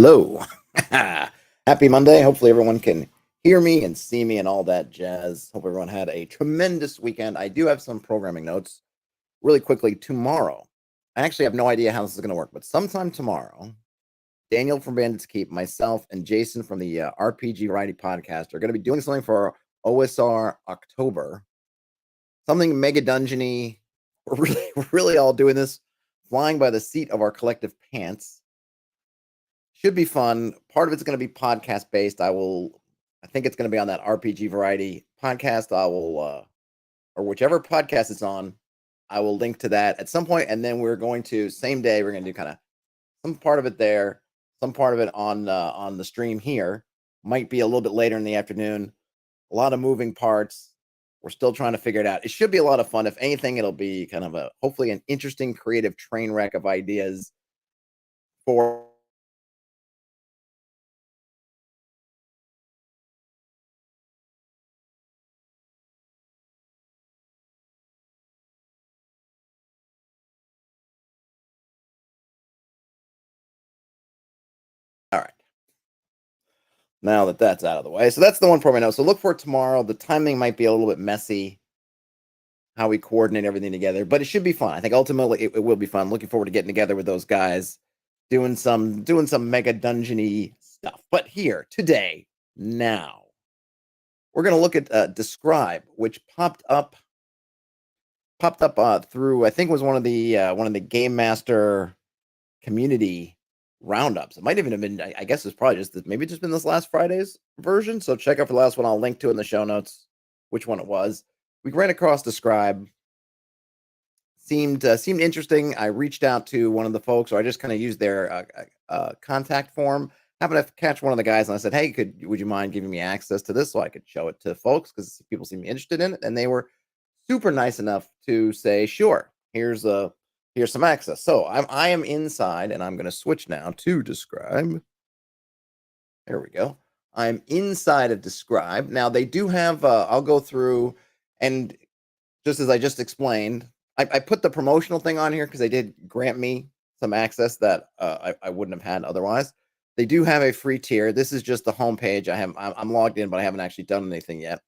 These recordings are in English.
Hello. Happy Monday. Hopefully everyone can hear me and see me and all that jazz. Hope everyone had a tremendous weekend. I do have some programming notes really quickly tomorrow. I actually have no idea how this is going to work, but sometime tomorrow, Daniel from Bandits Keep, myself, and Jason from the RPG Variety Podcast are going to be doing something for OSR October. Something mega dungeony. We're really all doing this, flying by the seat of our collective pants. Should be fun. Part of it's going to be podcast based. I think it's going to be on that RPG Variety podcast. Or whichever podcast it's on, I will link to that at some point. And then we're going to, same day, we're going to do kind of some part of it there, some part of it on the stream here. Might be a little bit later in the afternoon. A lot of moving parts. We're still trying to figure it out. It should be a lot of fun. If anything, it'll be kind of hopefully an interesting, creative train wreck of ideas for all right. Now that that's out of the way. So that's the one program I know. So look for it tomorrow. The timing might be a little bit messy, how we coordinate everything together, but it should be fun. I think ultimately it will be fun. Looking forward to getting together with those guys, doing some mega dungeony stuff. But here, today, now, we're going to look at dScryb, which popped up through, I think it was one of the Game Master community roundups. It might even have been, I guess it's probably maybe just been this last Friday's version. So check out for the last one. I'll link to it in the show notes, which one it was. We ran across dScryb. Seemed interesting. I reached out to one of the folks, or I just kind of used their contact form. Happened to catch one of the guys, and I said, "Hey, would you mind giving me access to this so I could show it to folks because people seem interested in it?" And they were super nice enough to say, "Sure, here's some access." So I am inside, and I'm going to switch now to dScryb. There we go. I'm inside of dScryb. Now they do have. I'll go through, and just as I just explained, I put the promotional thing on here because they did grant me some access that I wouldn't have had otherwise. They do have a free tier. This is just the homepage. I'm logged in, but I haven't actually done anything yet.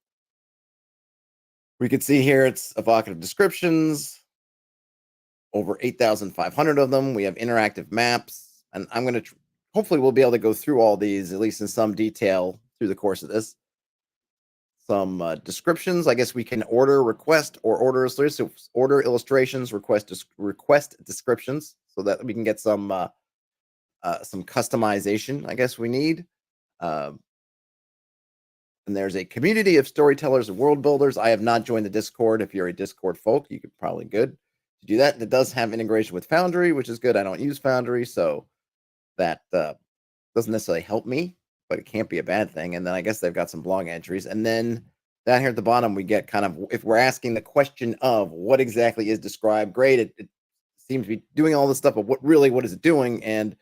We can see here it's evocative descriptions, over 8,500 of them. We have interactive maps, and I'm going to hopefully we'll be able to go through all these at least in some detail through the course of this. Some descriptions. I guess we can request order illustrations, request descriptions, so that we can get some customization. I guess we need. And there's a community of storytellers and world builders. I have not joined the Discord. If you're a Discord folk, you could probably good to do that. It does have integration with Foundry, which is good. I don't use Foundry, so that doesn't necessarily help me, but it can't be a bad thing. And then I guess they've got some blog entries. And then down here at the bottom, we get kind of, if we're asking the question of what exactly is dScryb, great. It seems to be doing all this stuff, but what is it doing? And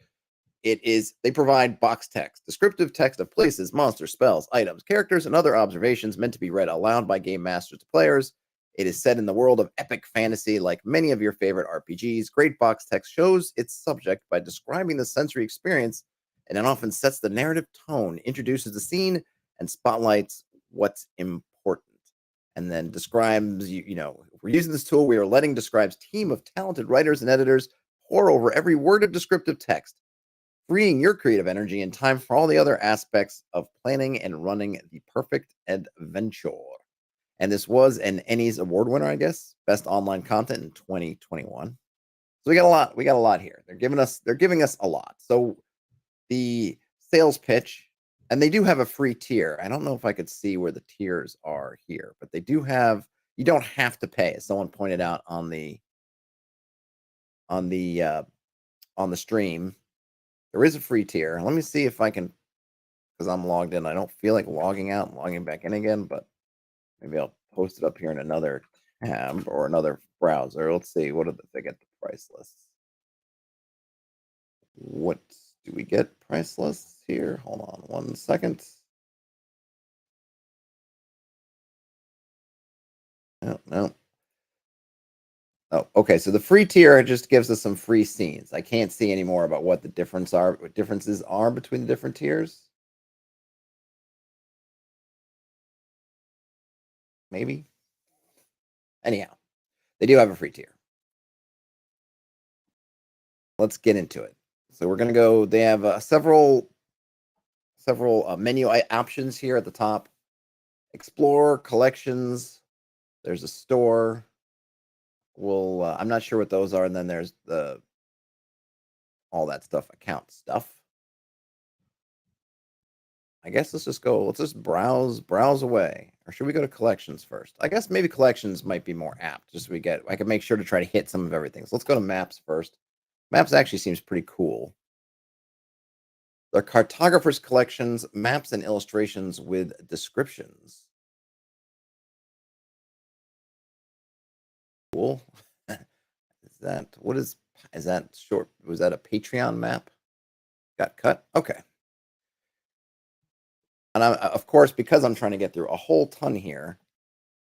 they provide box text, descriptive text of places, monsters, spells, items, characters, and other observations meant to be read aloud by game masters to players. It is set in the world of epic fantasy, like many of your favorite RPGs. Great box text shows its subject by describing the sensory experience, and it often sets the narrative tone, introduces the scene, and spotlights what's important. And then describes, if we're using this tool, we are letting dScryb's team of talented writers and editors pour over every word of descriptive text, freeing your creative energy and time for all the other aspects of planning and running the perfect adventure. And this was an Ennies Award winner, I guess, best online content in 2021. So we got a lot. We got a lot here. They're giving us a lot. So the sales pitch, and they do have a free tier. I don't know if I could see where the tiers are here, but they do have. You don't have to pay, as someone pointed out on the stream. There is a free tier. Let me see if I can, because I'm logged in. I don't feel like logging out and logging back in again, but maybe I'll post it up here in another tab or another browser. Let's see. What do they get? The price lists. What do we get? Price lists here. Hold on 1 second. No. Oh, okay. So the free tier just gives us some free scenes. I can't see any more about what the differences are between the different tiers. Maybe. Anyhow, they do have a free tier. Let's get into it. So we're gonna go. They have several menu options here at the top. Explore, collections. There's a store. Well, I'm not sure what those are, and then there's the all that stuff, account stuff. I guess let's just go. Let's just browse away, or should we go to collections first? I guess maybe collections might be more apt. Just so I can make sure to try to hit some of everything. So let's go to maps first. Maps actually seems pretty cool. They're cartographers' collections, maps and illustrations with descriptions. Cool. Is that short? Was that a Patreon map? Got cut? Okay. And of course, because I'm trying to get through a whole ton here,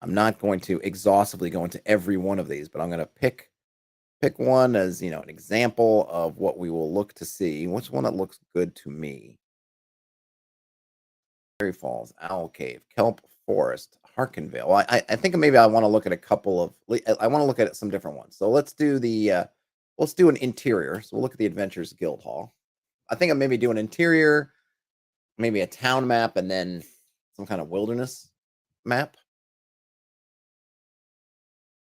I'm not going to exhaustively go into every one of these, but I'm going to pick one as, an example of what we will look to see. Which one that looks good to me? Fairy Falls, Owl Cave, Kelp Forest, Harkenvale. Well, I think maybe I want to look at a couple of. I want to look at some different ones. So let's do let's do an interior. So we'll look at the Adventures Guild Hall. I think I'm maybe doing interior, maybe a town map, and then some kind of wilderness map.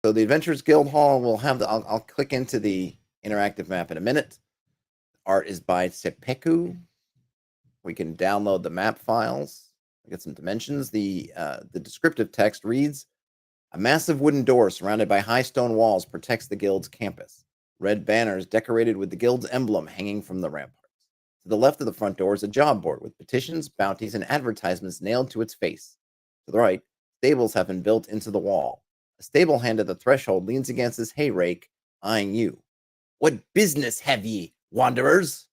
So the Adventures Guild Hall will have I'll click into the interactive map in a minute. Art is by Sepeku. We can download the map files. Get some dimensions. The descriptive text reads: a massive wooden door surrounded by high stone walls protects the guild's campus. Red banners decorated with the guild's emblem hanging from the ramparts. To the left of the front door is a job board with petitions, bounties, and advertisements nailed to its face. To the right, stables have been built into the wall. A stable hand at the threshold leans against his hay rake, eyeing you. What business have ye, wanderers?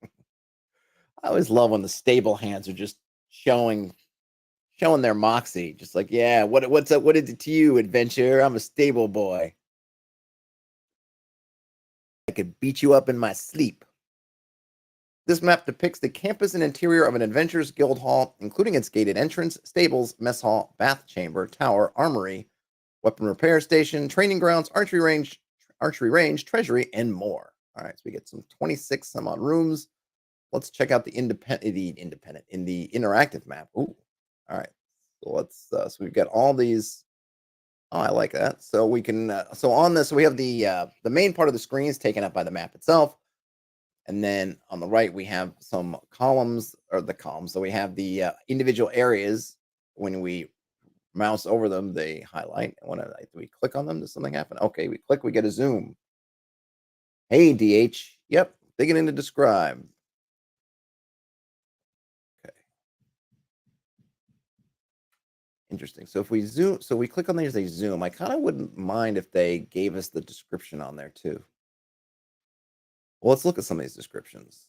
I always love when the stable hands are just showing their moxie, just like, yeah, what's up? What is it to you, adventure? I'm a stable boy. I could beat you up in my sleep. This map depicts the campus and interior of an Adventurers Guild Hall, including its gated entrance, stables, mess hall, bath chamber, tower, armory, weapon repair station, training grounds, archery range, treasury, and more. All right, so we get some 26 some odd rooms. Let's check out the interactive map. Ooh, all right. So let's. So we've got all these. Oh, I like that. So we can. So on this, we have the main part of the screen is taken up by the map itself, and then on the right we have some columns or the columns. So we have the individual areas. When we mouse over them, they highlight. And when we click on them, does something happen? Okay, we click, we get a zoom. Hey, DH. Yep, digging into dScryb. Okay. Interesting. So if we zoom, so we click on these, they zoom. I kind of wouldn't mind if they gave us the description on there too. Well, let's look at some of these descriptions.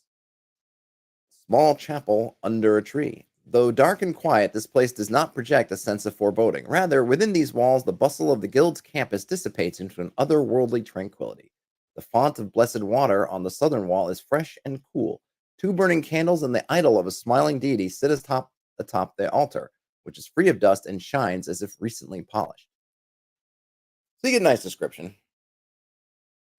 Small chapel under a tree. Though dark and quiet, this place does not project a sense of foreboding. Rather, within these walls, the bustle of the guild's campus dissipates into an otherworldly tranquility. The font of blessed water on the southern wall is fresh and cool. Two burning candles and the idol of a smiling deity sit atop the altar, which is free of dust and shines as if recently polished. So you get a nice description.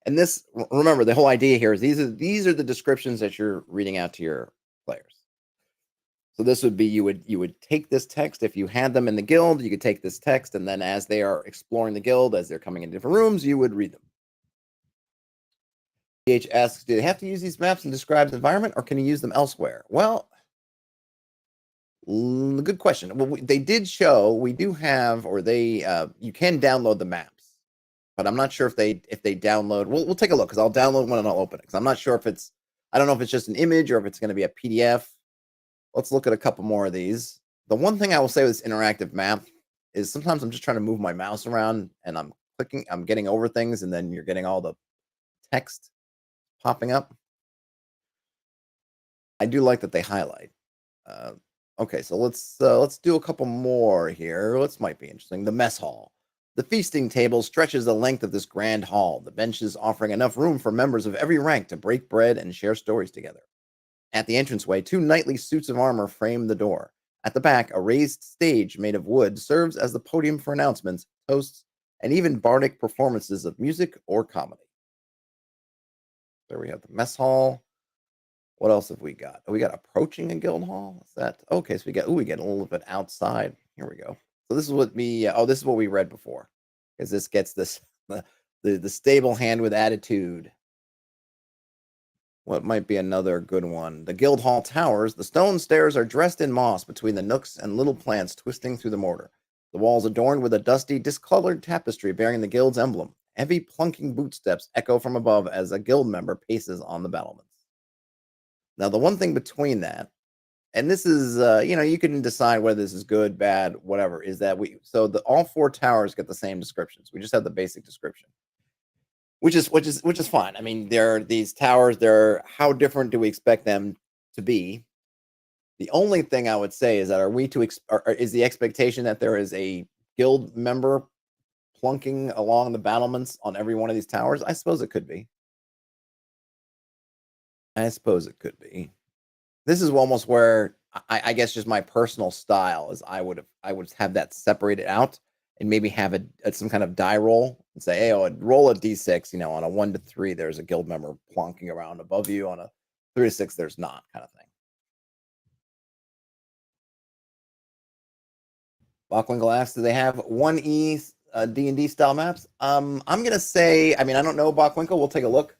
And this, remember, the whole idea here is these are the descriptions that you're reading out to your players. So this would be you would take this text if you had them in the guild. You could take this text, and then as they are exploring the guild, as they're coming into different rooms, you would read them. PH asks, do they have to use these maps and describe the environment, or can you use them elsewhere? Well, good question. Well, they did show we do have, or they you can download the maps, but I'm not sure if they download. We'll take a look because I'll download one and I'll open it because I'm not sure if it's. I don't know if it's just an image or if it's going to be a PDF. Let's look at a couple more of these. The one thing I will say with this interactive map is sometimes I'm just trying to move my mouse around and I'm getting over things, and then you're getting all the text popping up. I do like that they highlight. Okay, so let's do a couple more here. This might be interesting. The mess hall. The feasting table stretches the length of this grand hall, the benches offering enough room for members of every rank to break bread and share stories together. At the entranceway, two knightly suits of armor frame the door. At the back, a raised stage made of wood serves as the podium for announcements, toasts, and even bardic performances of music or comedy. There we have the mess hall. What else have we got? Oh, we got approaching a guild hall. What's that? Okay, so we get a little bit outside. Here we go. So this is what this is what we read before, because this gets this the stable hand with attitude. What might be another good one? The guild hall towers. The stone stairs are dressed in moss between the nooks and little plants twisting through the mortar. The walls adorned with a dusty, discolored tapestry bearing the guild's emblem. Heavy plunking bootsteps echo from above as a guild member paces on the battlements. Now, the one thing between that, and this is, you can decide whether this is good, bad, whatever, is that all four towers get the same descriptions. We just have the basic description, which is fine. I mean, there are these towers. How different do we expect them to be? The only thing I would say is that is the expectation that there is a guild member plunking along the battlements on every one of these towers? I suppose it could be. This is almost where I guess just my personal style is I would have that separated out and maybe have some kind of die roll and say, hey, roll a d6. On a 1 to 3, there's a guild member plonking around above you. On a 3 to 6, there's not, kind of thing. Bachwinkle asks, do they have 1E D&D style maps? I'm gonna say, I don't know, Bachwinkle. We'll take a look.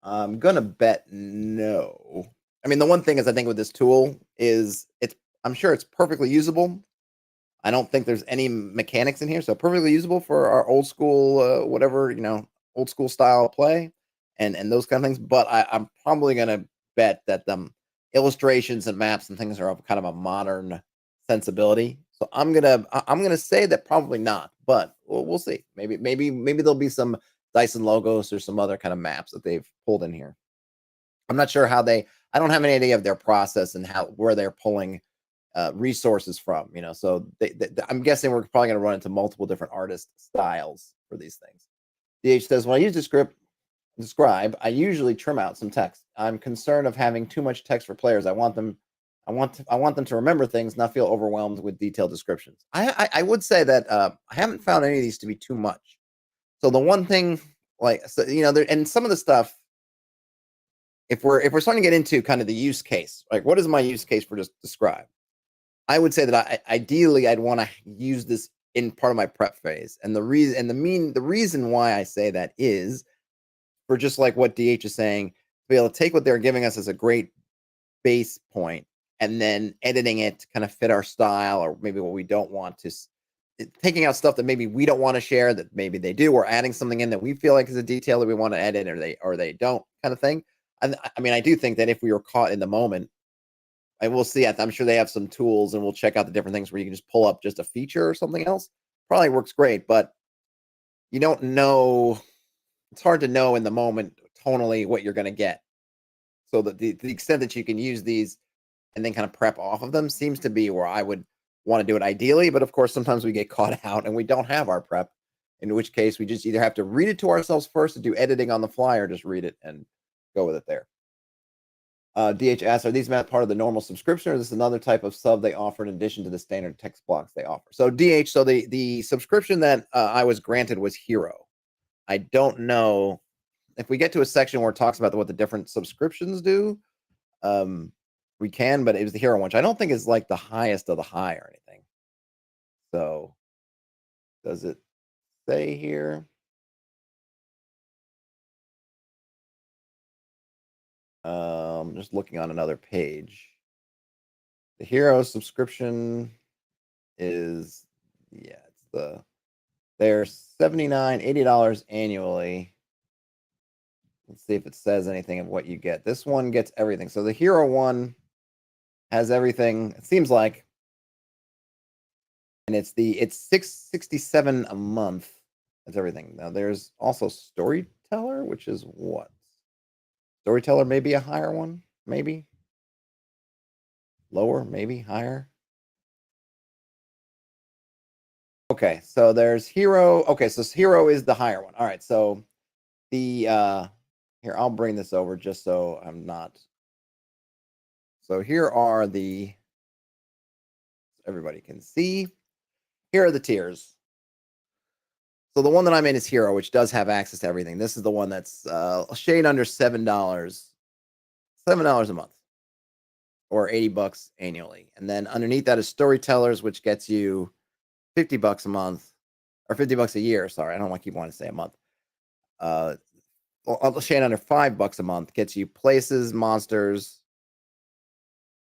I'm gonna bet no. The one thing is, I think with this tool is I'm sure it's perfectly usable. I don't think there's any mechanics in here, so perfectly usable for our old school, old school style play and those kind of things. But I'm probably gonna bet that the illustrations and maps and things are of kind of a modern sensibility. So I'm gonna say that probably not, but we'll see. Maybe there'll be some Dyson logos or some other kind of maps that they've pulled in here. I'm not sure how I don't have any idea of their process and where they're pulling resources from, so I'm guessing we're probably going to run into multiple different artist styles for these things. DH says, when I use dScryb, I usually trim out some text. I'm concerned of having too much text for players. I want them to remember things, not feel overwhelmed with detailed descriptions. I would say that I haven't found any of these to be too much. So the one thing, and some of the stuff, if we're starting to get into kind of the use case, like what is my use case for just dScryb? I would say that ideally I'd want to use this in part of my prep phase. And the reason why I say that is for just like what DH is saying, to be able to take what they're giving us as a great base point and then editing it to kind of fit our style, or maybe what we don't want to, taking out stuff that maybe we don't want to share that maybe they do, or adding something in that we feel like is a detail that we want to edit, or they don't, kind of thing. I do think that if we were caught in the moment, and we'll see, I'm sure they have some tools, and we'll check out the different things where you can just pull up just a feature or something else. Probably works great, but you don't know. It's hard to know in the moment tonally what you're going to get. So the extent that you can use these and then kind of prep off of them seems to be where I would want to do it ideally. But of course, sometimes we get caught out and we don't have our prep, in which case we just either have to read it to ourselves first to do editing on the fly, or just read it and go with it there. DH asks, are these maps part of the normal subscription, or is this another type of sub they offer in addition to the standard text blocks they offer? So DH, the subscription that I was granted was Hero. I don't know if we get to a section where it talks about what the different subscriptions do. We can, but it was the Hero one, which I don't think is like the highest of the high or anything. So does it say here? Just looking on another page. The Hero subscription is, they're $79, $80 annually. Let's see if it says anything of what you get. This one gets everything. So the Hero one has everything, it seems like. And it's $667 a month. That's everything. Now there's also Storyteller, which is what? Storyteller may be a higher one, maybe. Lower, maybe higher. Okay, so there's hero. Okay, so hero is the higher one. All right, so the here, I'll bring this over just so I'm not. So here are the, everybody can see. Here are the tiers. So the one that I'm in is hero, which does have access to everything. This is the one that's a shade under $7, $7 a month, or $80 annually. And then underneath that is storytellers, which gets you $50 a month, or $50 a year. Sorry, I don't want to keep wanting to say a month. A shade under $5 a month gets you places, monsters,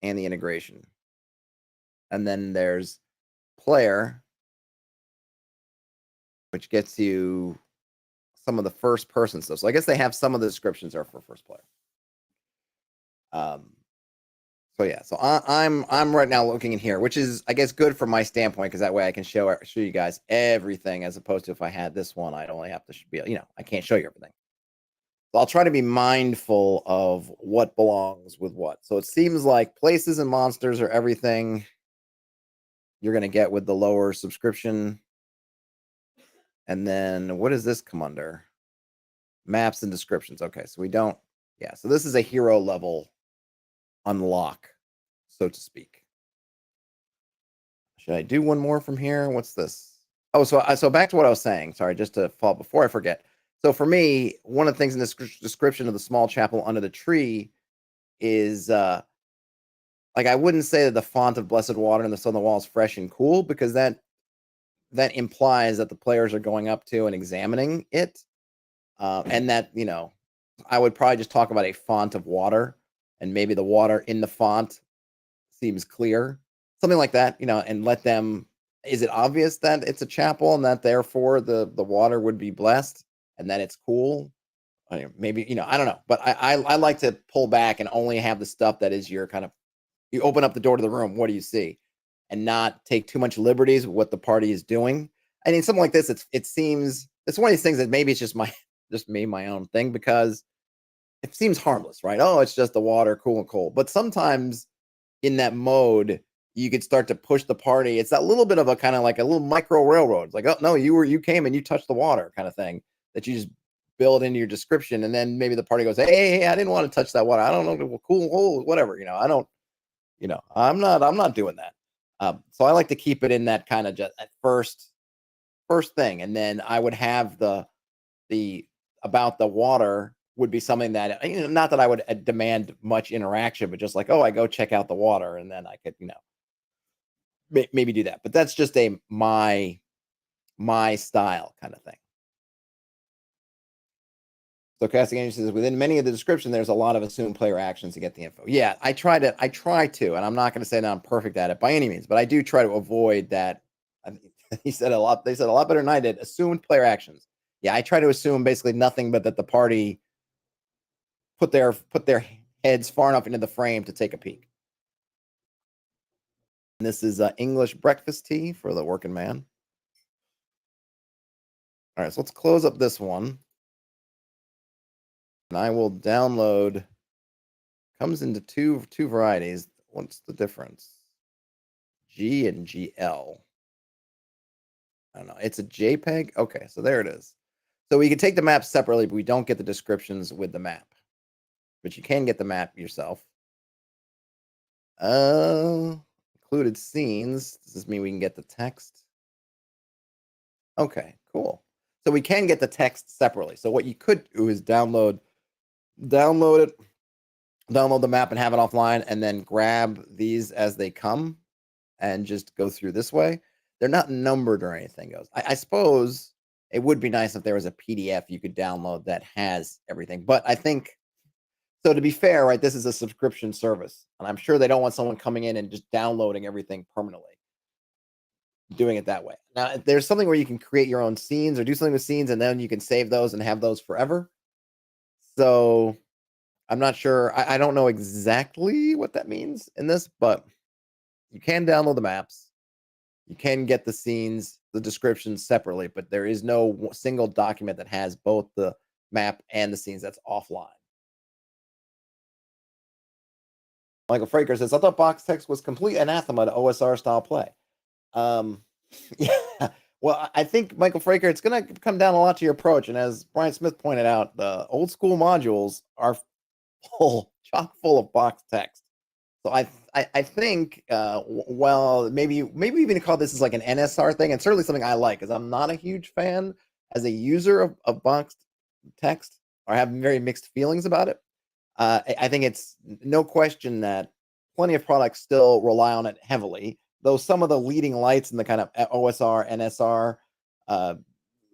and the integration. And then there's player, which gets you some of the first person stuff. So I guess they have some of the descriptions are for first player. So yeah, so I'm right now looking in here, which is, I guess, good from my standpoint, because that way I can show you guys everything, as opposed to if I had this one, I'd only have to be, I can't show you everything. So I'll try to be mindful of what belongs with what. So it seems like places and monsters are everything you're going to get with the lower subscription. And then what does this come under? Maps and descriptions. Okay, so we don't, yeah, so this is a hero level unlock, so to speak. Should I do one more from here? What's this? Oh, so back to what I was saying. Sorry, just to fall before I forget. So for me, one of the things in this description of the small chapel under the tree is like, I wouldn't say that the font of blessed water and the sun on the wall is fresh and cool, because that implies that the players are going up to and examining it, and that, I would probably just talk about a font of water, and maybe the water in the font seems clear, something like that, and let them. Is it obvious that it's a chapel and that therefore the water would be blessed and that it's cool? I mean, maybe, I don't know, but I like to pull back and only have the stuff that is your kind of. You open up the door to the room, what do you see? And not take too much liberties with what the party is doing. I mean, something like this, it seems, it's one of these things that maybe it's just my own thing, because it seems harmless, right? Oh, it's just the water, cool and cold. But sometimes in that mode, you could start to push the party. It's that little bit of a kind of like a little micro railroad. It's like, oh no, you came and you touched the water kind of thing that you just build into your description. And then maybe the party goes, hey, I didn't want to touch that water. I don't know, well, cool, whatever. I don't. I'm not doing that. So I like to keep it in that kind of just at first thing, and then I would have the about the water would be something that, not that I would demand much interaction, but just like, oh, I go check out the water, and then I could maybe do that. But that's just my style kind of thing. So Casting Angel says, within many of the description, there's a lot of assumed player actions to get the info. Yeah, I try to, and I'm not going to say that I'm perfect at it by any means, but I do try to avoid that. He said a lot. They said a lot better than I did. Assumed player actions. Yeah, I try to assume basically nothing but that the party put their heads far enough into the frame to take a peek. And this is English breakfast tea for the working man. All right, so let's close up this one. And I will download. Comes into two varieties. What's the difference? G and GL. I don't know. It's a JPEG. Okay, so there it is. So we can take the map separately, but we don't get the descriptions with the map. But you can get the map yourself. Included scenes. Does this mean we can get the text? Okay, cool. So we can get the text separately. So what you could do is download it, download the map and have it offline, and then grab these as they come and just go through this way. They're not numbered or anything. I suppose it would be nice if there was a PDF you could download that has everything. But I think, so to be fair, right, this is a subscription service, and I'm sure they don't want someone coming in and just downloading everything permanently, doing it that way. Now, if there's something where you can create your own scenes or do something with scenes, and then you can save those and have those forever. So I'm not sure. I don't know exactly what that means in this, but you can download the maps. You can get the scenes, the descriptions separately, but there is no single document that has both the map and the scenes. That's offline. Michael Fraker says, I thought box text was complete anathema to OSR style play. Yeah. Well, I think, Michael Fraker, it's going to come down a lot to your approach. And as Brian Smith pointed out, the old school modules are chock full of box text. So I think, well, maybe even call this as like an NSR thing, and certainly something I like, because I'm not a huge fan as a user of boxed text, or have very mixed feelings about it. I think it's no question that plenty of products still rely on it heavily, though some of the leading lights in the kind of OSR, NSR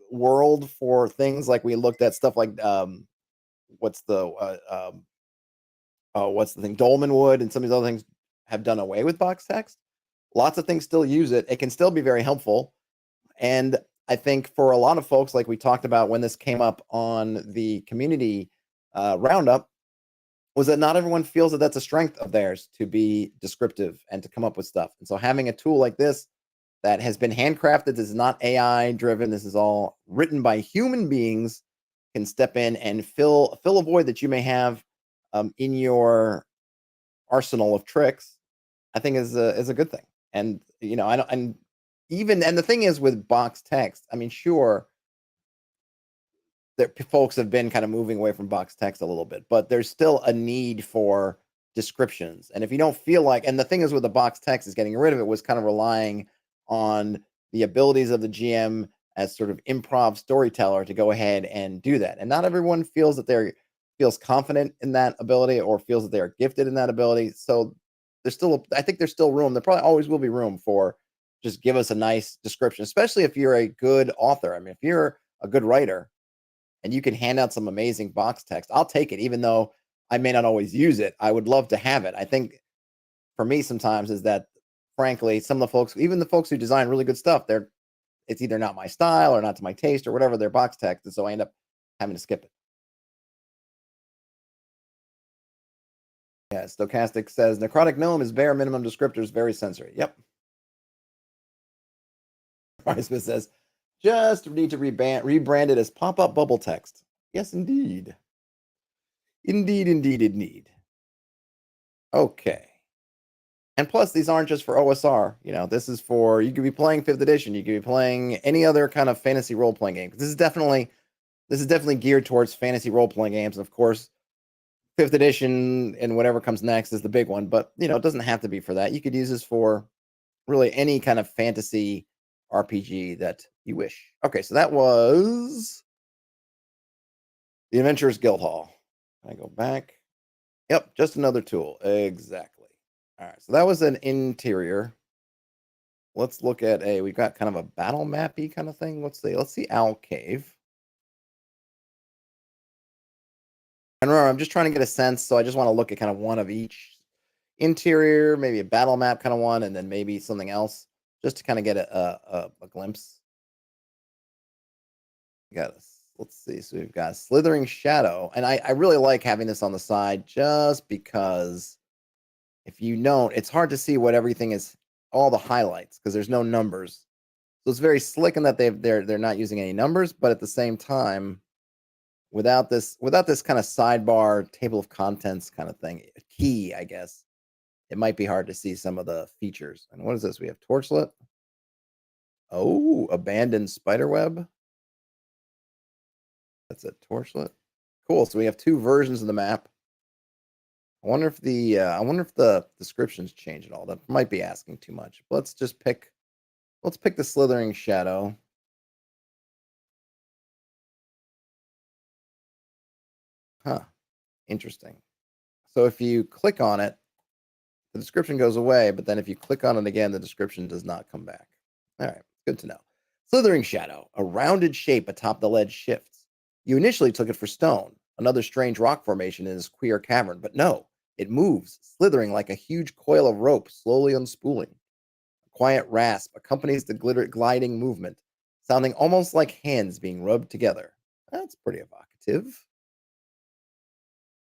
world for things like we looked at stuff like what's the thing, Dolmanwood, and some of these other things have done away with box text. Lots of things still use it. It can still be very helpful. And I think for a lot of folks, like we talked about when this came up on the community roundup, was that not everyone feels that that's a strength of theirs to be descriptive and to come up with stuff. And so having a tool like this that has been handcrafted, this is not AI driven, this is all written by human beings, can step in and fill a void that you may have in your arsenal of tricks, I think is a good thing. And I don't, and the thing is with box text, I mean, sure, that folks have been kind of moving away from box text a little bit, but there's still a need for descriptions. And if you don't feel like, and the thing is with the box text is getting rid of it was kind of relying on the abilities of the GM as sort of improv storyteller to go ahead and do that. And not everyone feels that feels confident in that ability or feels that they are gifted in that ability. So I think there's still room. There probably always will be room for just give us a nice description, especially if you're a good author. I mean, if you're a good writer and you can hand out some amazing box text, I'll take it, even though I may not always use it. I would love to have it. I think for me sometimes is that, frankly, some of the folks, even the folks who design really good stuff, it's either not my style or not to my taste or whatever their box text, and so I end up having to skip it. Yeah, Stochastic says Necrotic Gnome is bare minimum descriptors, very sensory. Yep. Smith says just need to rebrand it as pop-up bubble text. Yes, indeed. Indeed. Okay. And plus, these aren't just for OSR. This is for, you could be playing 5th edition. You could be playing any other kind of fantasy role-playing game. This is definitely geared towards fantasy role-playing games. And of course, 5th edition and whatever comes next is the big one. But, it doesn't have to be for that. You could use this for really any kind of fantasy RPG that you wish. Okay, so that was the Adventurers Guild Hall. Can I go back? Yep, just another tool. Exactly. All right, so that was an interior. Let's look at we've got kind of a battle mappy kind of thing. Let's see Owl Cave. And remember, I'm just trying to get a sense, so I just want to look at kind of one of each interior, maybe a battle map kind of one, and then maybe something else, just to kind of get a glimpse. Let's see. So we've got Slithering Shadow, and I really like having this on the side just because if you don't, it's hard to see what everything is, all the highlights, because there's no numbers. So it's very slick in that they're not using any numbers, but at the same time, without this kind of sidebar table of contents kind of thing, key, I guess, it might be hard to see some of the features. And what is this? We have Torchlit. Oh, Abandoned Spiderweb. That's a Torchlit. Cool. So we have 2 versions of the map. I wonder if the descriptions change at all. That might be asking too much. But let's pick the Slithering Shadow. Huh. Interesting. So if you click on it, the description goes away, but then if you click on it again, the description does not come back. All right, good to know. Slithering Shadow, a rounded shape atop the ledge shifts. You initially took it for stone, another strange rock formation in this queer cavern, but no, it moves, slithering like a huge coil of rope slowly unspooling. A quiet rasp accompanies the gliding movement, sounding almost like hands being rubbed together. That's pretty evocative.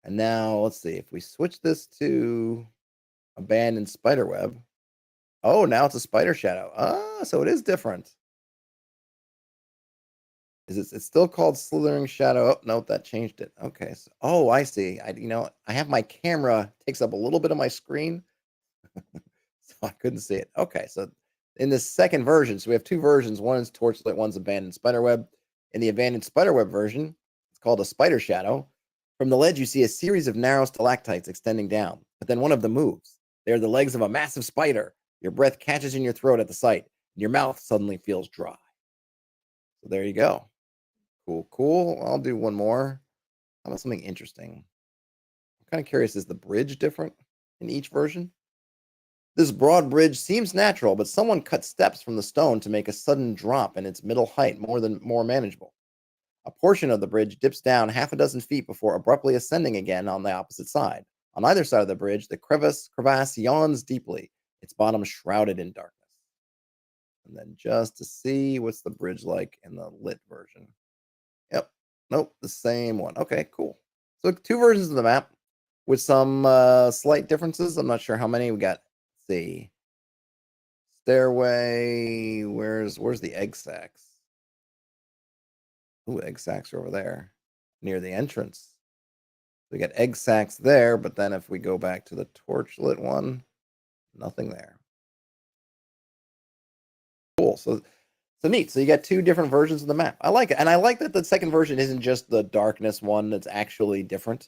And now let's see if we switch this to Abandoned Spiderweb. Oh, now it's a Spider Shadow. Ah, so it is different. It's still called Slithering Shadow? Oh, no, that changed it. Okay. So, I see. I have my camera takes up a little bit of my screen, so I couldn't see it. Okay, so In this second version, so we have two versions. One is torchlit, one's abandoned spiderweb. In the abandoned spiderweb version, it's called a spider shadow. From the ledge, you see a series of narrow stalactites extending down, but then one of them moves. They are the legs of a massive spider. Your breath catches in your throat at the sight, and your mouth suddenly feels dry. So there you go. Cool, cool. I'll do one more. How about something interesting? I'm kind of curious, is the bridge different in each version? This broad bridge seems natural, but someone cut steps from the stone to make a sudden drop in its middle height more manageable. A portion of the bridge dips down half a dozen feet before abruptly ascending again on the opposite side. On either side of the bridge, the crevasse yawns deeply, its bottom shrouded in darkness. And then just to see what's the bridge like in the lit version. Yep. Nope, the same one. Okay, cool. So two versions of the map with some slight differences. I'm not sure how many we got. Let's see. Stairway. Where's the egg sacs? Ooh, egg sacs are over there near the entrance. We got egg sacs there, but then if we go back to the torchlit one, nothing there. Cool. So neat. So you got two different versions of the map. I like it. And I like that the second version isn't just the darkness one that's actually different.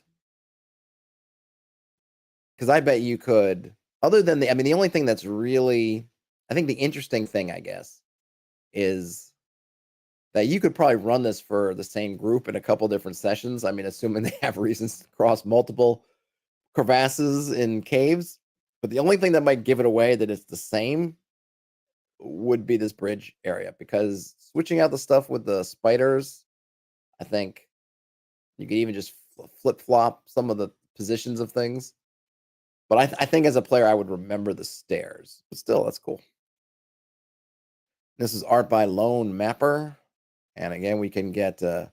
Because I bet you could, other than the only thing that's really, I think the interesting thing, I guess, is that you could probably run this for the same group in a couple different sessions. I mean, assuming they have reasons to cross multiple crevasses in caves. But the only thing that might give it away that it's the same would be this bridge area, because switching out the stuff with the spiders, I think you could even just flip-flop some of the positions of things. But I think as a player, I would remember the stairs. But still, that's cool. This is art by Lone Mapper. And again, we can get, as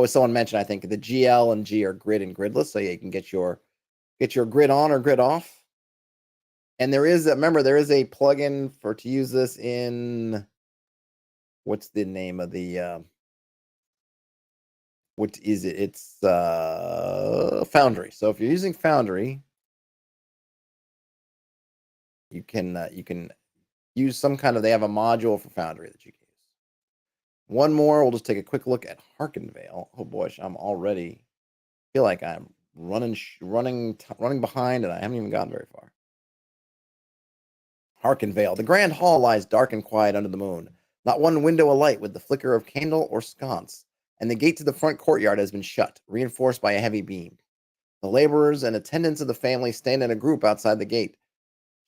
someone mentioned, I think the GL and G are grid and gridless, so you can get your grid on or grid off. And there is, remember, there is a plugin to use this in, what's the name of the, what is it? It's Foundry. So if you're using Foundry, you can use some kind of, they have a module for Foundry that you can use. One more, we'll just take a quick look at Harkenvale. Oh boy, I'm already feel like I'm running behind, and I haven't even gotten very far. Harkenvale. The grand hall lies dark and quiet under the moon. Not one window alight with the flicker of candle or sconce, and the gate to the front courtyard has been shut, reinforced by a heavy beam. The laborers and attendants of the family stand in a group outside the gate,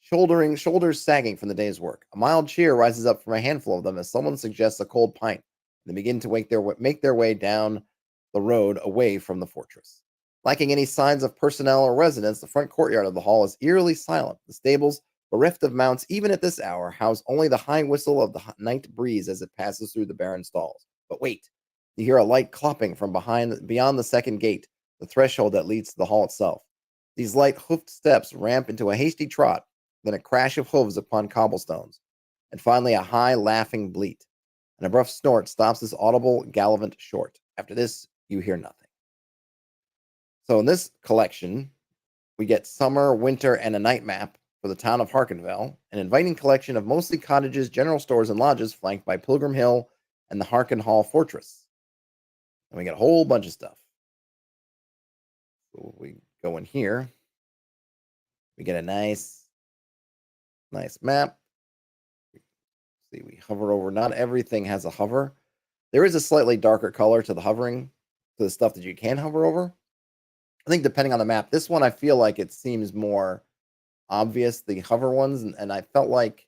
shoulders sagging from the day's work. A mild cheer rises up from a handful of them as someone suggests a cold pint. They begin to make their way down the road away from the fortress. Lacking any signs of personnel or residents, the front courtyard of the hall is eerily silent. The stables, bereft of mounts even at this hour, house only the high whistle of the night breeze as it passes through the barren stalls. But wait, you hear a light clopping from beyond the second gate, the threshold that leads to the hall itself. These light hoofed steps ramp into a hasty trot, then a crash of hooves upon cobblestones, and finally a high laughing bleat. An abrupt snort stops this audible gallivant short. After this, you hear nothing. So in this collection, we get summer, winter, and a night map for the town of Harkenvale, an inviting collection of mostly cottages, general stores, and lodges flanked by Pilgrim Hill and the Harkenhall Fortress. And we get a whole bunch of stuff. So we go in here. We get a nice map. See, we hover over. Not everything has a hover. There is a slightly darker color to the hovering, to the stuff that you can hover over. I think depending on the map, this one I feel like it seems more obvious, the hover ones, and I felt like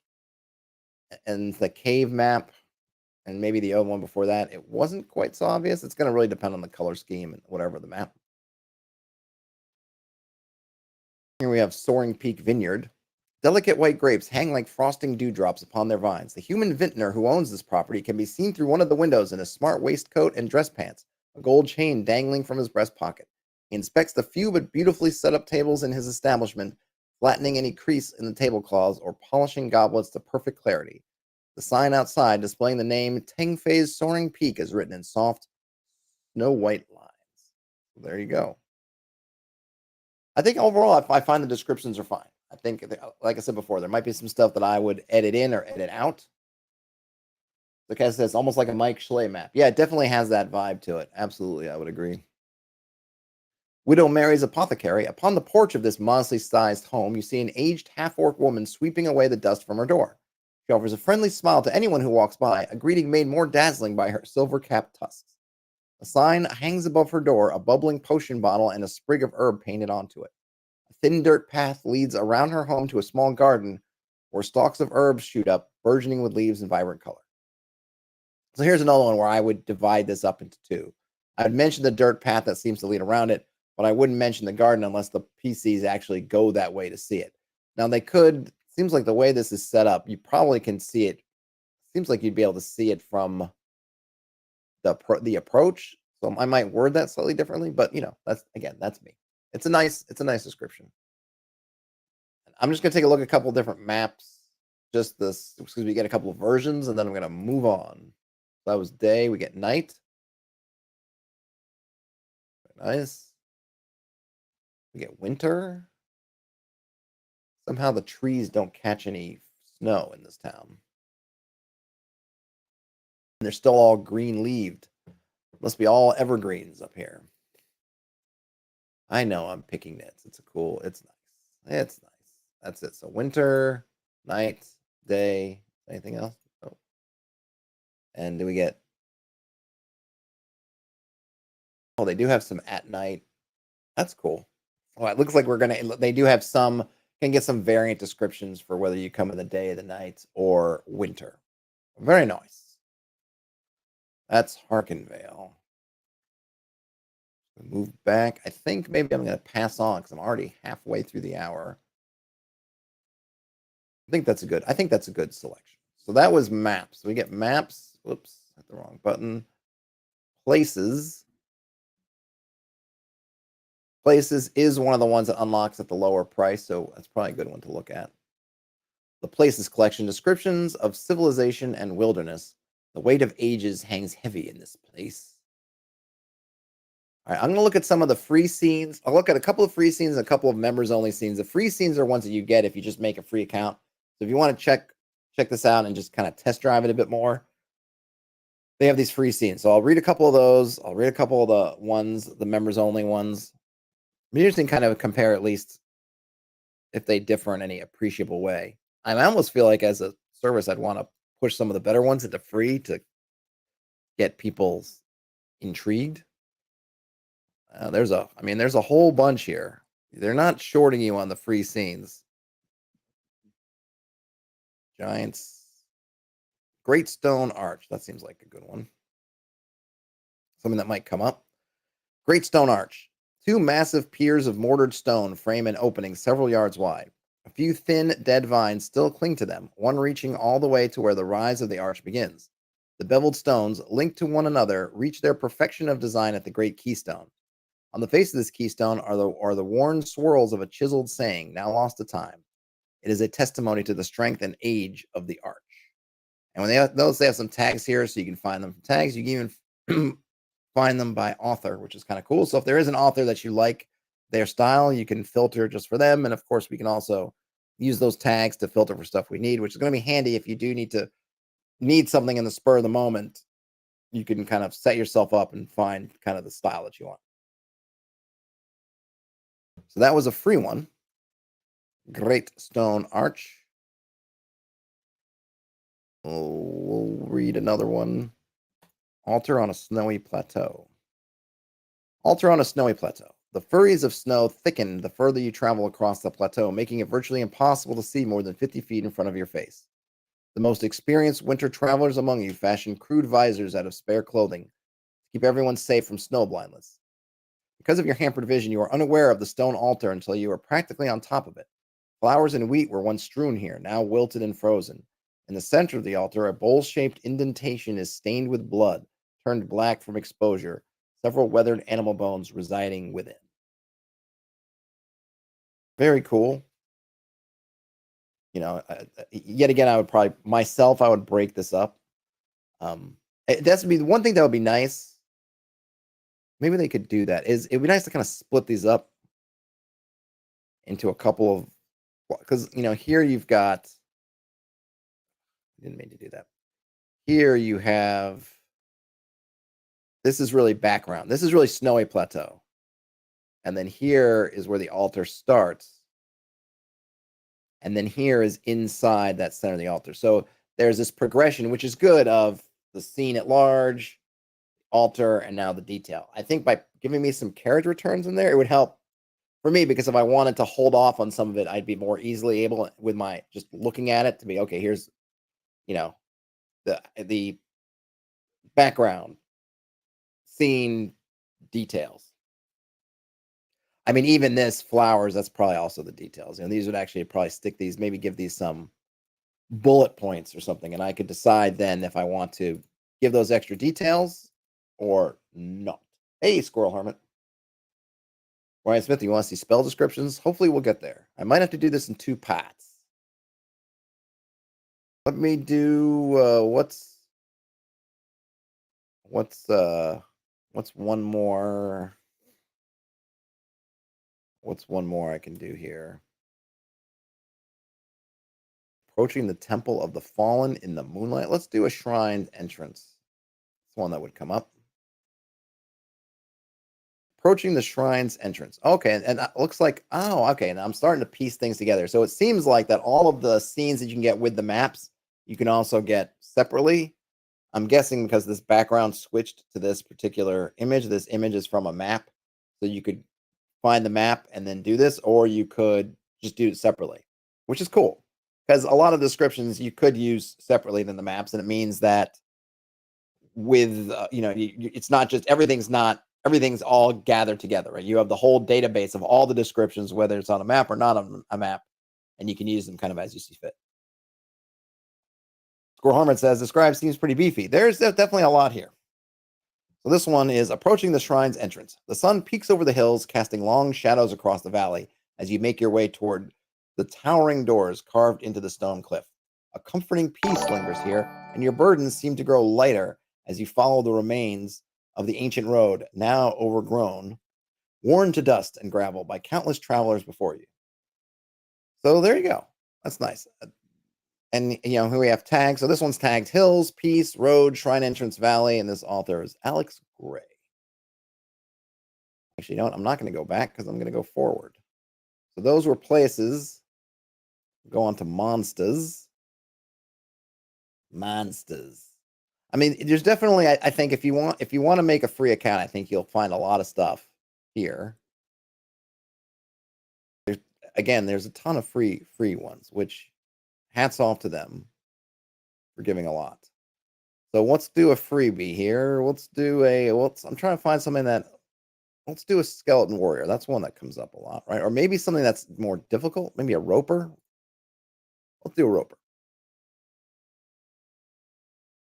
in the cave map and maybe the other one before that, it wasn't quite so obvious. It's going to really depend on the color scheme and whatever the map. Here we have Soaring Peak Vineyard. Delicate white grapes hang like frosting dewdrops upon their vines. The human vintner who owns this property can be seen through one of the windows in a smart waistcoat and dress pants, a gold chain dangling from his breast pocket. He inspects the few but beautifully set up tables in his establishment, flattening any crease in the tablecloths or polishing goblets to perfect clarity. The sign outside displaying the name Tengfei's Soaring Peak is written in soft, snow-white lines. There you go. I think overall, I find the descriptions are fine. I think, like I said before, there might be some stuff that I would edit in or edit out. The cast says almost like a Mike Schley map. Yeah, it definitely has that vibe to it. Absolutely, I would agree. Widow Mary's Apothecary. Upon the porch of this modestly sized home, you see an aged half-orc woman sweeping away the dust from her door. She offers a friendly smile to anyone who walks by, a greeting made more dazzling by her silver-capped tusks. A sign hangs above her door, a bubbling potion bottle and a sprig of herb painted onto it. A thin dirt path leads around her home to a small garden where stalks of herbs shoot up, burgeoning with leaves in vibrant color. So here's another one where I would divide this up into two. I'd mention the dirt path that seems to lead around it, but I wouldn't mention the garden unless the PCs actually go that way to see it. Now they could, seems like the way this is set up, you probably can see it. Seems like you'd be able to see it from the approach. So I might word that slightly differently, but that's me. It's a nice description. I'm just gonna take a look at a couple different maps. Just this, because we get a couple of versions, and then I'm gonna move on. That was day. We get night. Nice. We get winter. Somehow the trees don't catch any snow in this town. And they're still all green-leaved. Must be all evergreens up here. I know I'm picking nits. It's nice. It's nice. That's it. So winter, night, day. Anything else? Oh. And do we get... Oh, they do have some at night. That's cool. Well, it looks like they do have some, can get some variant descriptions for whether you come in the day, the night, or winter. Very nice. That's Harkenvale. Move back. I think maybe I'm going to pass on because I'm already halfway through the hour. I think that's a good selection. So that was maps. We get maps. Whoops, hit the wrong button. Places. Places is one of the ones that unlocks at the lower price, so that's probably a good one to look at. The Places collection. Descriptions of civilization and wilderness. The weight of ages hangs heavy in this place. All right, I'm going to look at some of the free scenes. I'll look at a couple of free scenes and a couple of members-only scenes. The free scenes are ones that you get if you just make a free account. So if you want to check this out and just kind of test drive it a bit more, they have these free scenes. So I'll read a couple of those. I'll read a couple of the ones, the members-only ones. It'd be interesting to kind of compare at least if they differ in any appreciable way. I almost feel like as a service, I'd want to push some of the better ones into free to get people intrigued. There's a whole bunch here. They're not shorting you on the free scenes. Giants. Great Stone Arch. That seems like a good one. Something that might come up. Great Stone Arch. 2 massive piers of mortared stone frame an opening several yards wide. A few thin, dead vines still cling to them, one reaching all the way to where the rise of the arch begins. The beveled stones, linked to one another, reach their perfection of design at the great keystone. On the face of this keystone are the worn swirls of a chiseled saying, now lost to time. It is a testimony to the strength and age of the arch. And when they have some tags here, so you can find them from tags. You can even find them by author, which is kind of cool. So if there is an author that you like their style, you can filter just for them. And of course, we can also use those tags to filter for stuff we need, which is going to be handy if you do need something in the spur of the moment. You can kind of set yourself up and find kind of the style that you want. So that was a free one. Great Stone Arch. We'll read another one. Altar on a Snowy Plateau. Altar on a Snowy Plateau. The flurries of snow thicken the further you travel across the plateau, making it virtually impossible to see more than 50 feet in front of your face. The most experienced winter travelers among you fashion crude visors out of spare clothing to keep everyone safe from snow blindness. Because of your hampered vision, you are unaware of the stone altar until you are practically on top of it. Flowers and wheat were once strewn here, now wilted and frozen. In the center of the altar, a bowl-shaped indentation is stained with blood, turned black from exposure, several weathered animal bones residing within. Very cool. Yet again, I would break this up. That's be the one thing that would be nice. Maybe they could do that. It'd be nice to kind of split these up into a couple of because here you've got. I didn't mean to do that. Here you have. This is really background. This is really Snowy Plateau. And then here is where the altar starts. And then here is inside that center of the altar. So there's this progression, which is good, of the scene at large, altar, and now the detail. I think by giving me some carriage returns in there, it would help for me, because if I wanted to hold off on some of it, I'd be more easily able, with my just looking at it, to be, okay, here's, the background, scene, details. I mean, even this flowers, that's probably also the details. These would actually probably stick these, maybe give these some bullet points or something, and I could decide then if I want to give those extra details or not. Hey, Squirrel Hermit. Ryan Smith, you want to see spell descriptions? Hopefully we'll get there. I might have to do this in 2 parts. Let me do what's one more? What's one more I can do here? Approaching the Temple of the Fallen in the moonlight. Let's do a shrine entrance. It's one that would come up. Approaching the shrine's entrance. Okay, and it looks like, okay, now I'm starting to piece things together. So it seems like that all of the scenes that you can get with the maps, you can also get separately. I'm guessing because this background switched to this particular image. This image is from a map. So you could find the map and then do this, or you could just do it separately, which is cool. Because a lot of descriptions you could use separately than the maps, and it means that with, it's not just, everything's all gathered together, right? You have the whole database of all the descriptions, whether it's on a map or not on a map, and you can use them kind of as you see fit. Squirrel Harmon says, dScryb seems pretty beefy. There's definitely a lot here. So this one is approaching the shrine's entrance. The sun peeks over the hills, casting long shadows across the valley as you make your way toward the towering doors carved into the stone cliff. A comforting peace lingers here, and your burdens seem to grow lighter as you follow the remains of the ancient road, now overgrown, worn to dust and gravel by countless travelers before you. So there you go. That's nice. And, here we have tags. So this one's tagged Hills, Peace, Road, Shrine Entrance, Valley, and this author is Alex Gray. Actually, I'm not going to go back because I'm going to go forward. So those were places. Go on to Monsters. I mean, there's definitely, I think if you want to make a free account, I think you'll find a lot of stuff here. There's a ton of free ones, which hats off to them for giving a lot. So let's do a freebie here. I'm trying to find something let's do a skeleton warrior. That's one that comes up a lot, right? Or maybe something that's more difficult. Maybe a roper. Let's do a roper.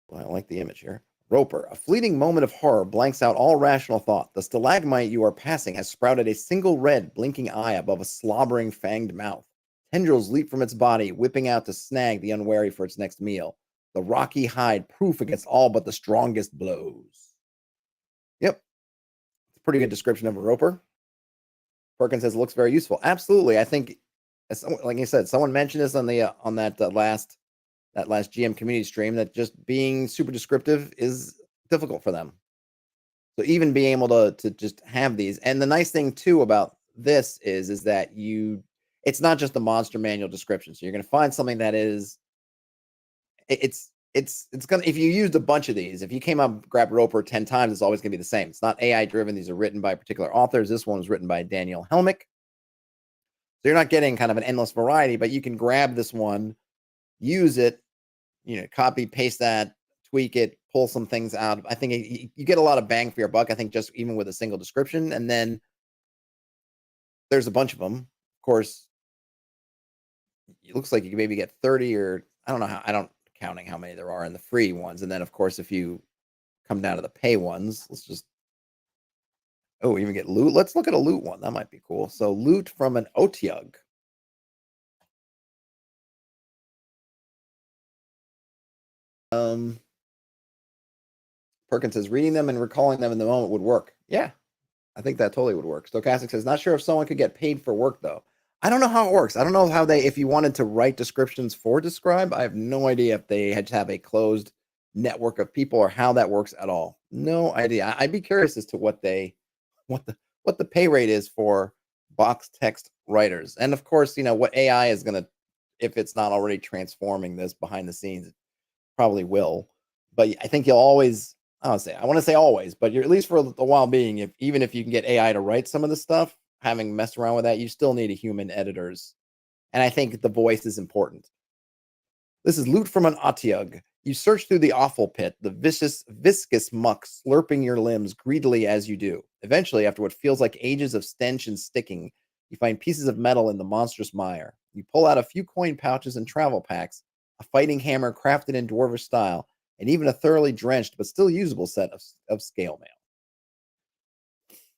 Well, I like the image here. Roper, a fleeting moment of horror blanks out all rational thought. The stalagmite you are passing has sprouted a single red, blinking eye above a slobbering, fanged mouth. Tendrils leap from its body, whipping out to snag the unwary for its next meal. The rocky hide proof against all but the strongest blows. Yep. It's a pretty good description of a roper. Perkins says it looks very useful. Absolutely. I think, like I said, someone mentioned this on that last GM community stream, that just being super descriptive is difficult for them. So even being able to just have these, and the nice thing too about this is that it's not just the monster manual description. So you're going to find something that is, it's gonna, if you used a bunch of these, if you came up, grabbed Roper 10 times, it's always gonna be the same. It's not AI driven. These are written by particular authors. This one was written by Daniel Helmick. So you're not getting kind of an endless variety, but you can grab this one, use it, copy, paste that, tweak it, pull some things out. I think you get a lot of bang for your buck. I think just even with a single description, and then there's a bunch of them. Of course, it looks like you can maybe get 30, or I don't know how, I don't counting how many there are in the free ones. And then of course, if you come down to the pay ones, let's just, even get loot. Let's look at a loot one. That might be cool. So loot from an Otyug. Perkins says reading them and recalling them in the moment would work. Yeah, I think that totally would work. Stochastic says, not sure if someone could get paid for work though. I don't know how it works. I don't know how if you wanted to write descriptions for dScryb, I have no idea if they had to have a closed network of people or how that works at all. No idea. I'd be curious as to what what the pay rate is for box text writers. And of course, what AI is going to, if it's not already transforming this behind the scenes, it probably will. But I think you'll always, I want to say always, but you're at least for a while being, even if you can get AI to write some of the stuff, having messed around with that, you still need a human editors. And I think the voice is important. This is loot from an Otyug. You search through the awful pit, the viscous muck slurping your limbs greedily as you do. Eventually, after what feels like ages of stench and sticking, you find pieces of metal in the monstrous mire. You pull out a few coin pouches and travel packs, a fighting hammer crafted in dwarvish style, and even a thoroughly drenched but still usable set of scale mail.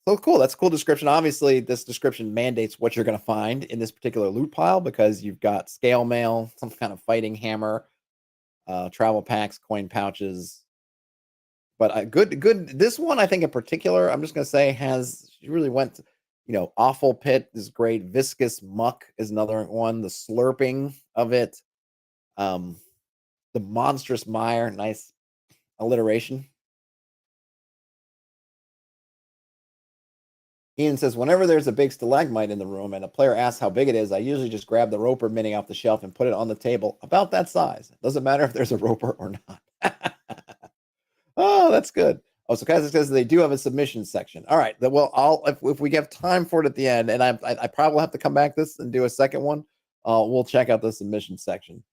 So cool. That's a cool description. Obviously, this description mandates what you're going to find in this particular loot pile because you've got scale mail, some kind of fighting hammer, travel packs, coin pouches. But good. This one, I think in particular, I'm just going to say she really went, awful pit is great. Viscous muck is another one. The slurping of it. The monstrous mire, nice alliteration. Ian says, whenever there's a big stalagmite in the room and a player asks how big it is, I usually just grab the roper mini off the shelf and put it on the table about that size. It doesn't matter if there's a roper or not. Oh, that's good. Oh, so Kaiser says they do have a submission section. All right. Well, if we have time for it at the end, and I probably have to come back this and do a second one, we'll check out the submission section.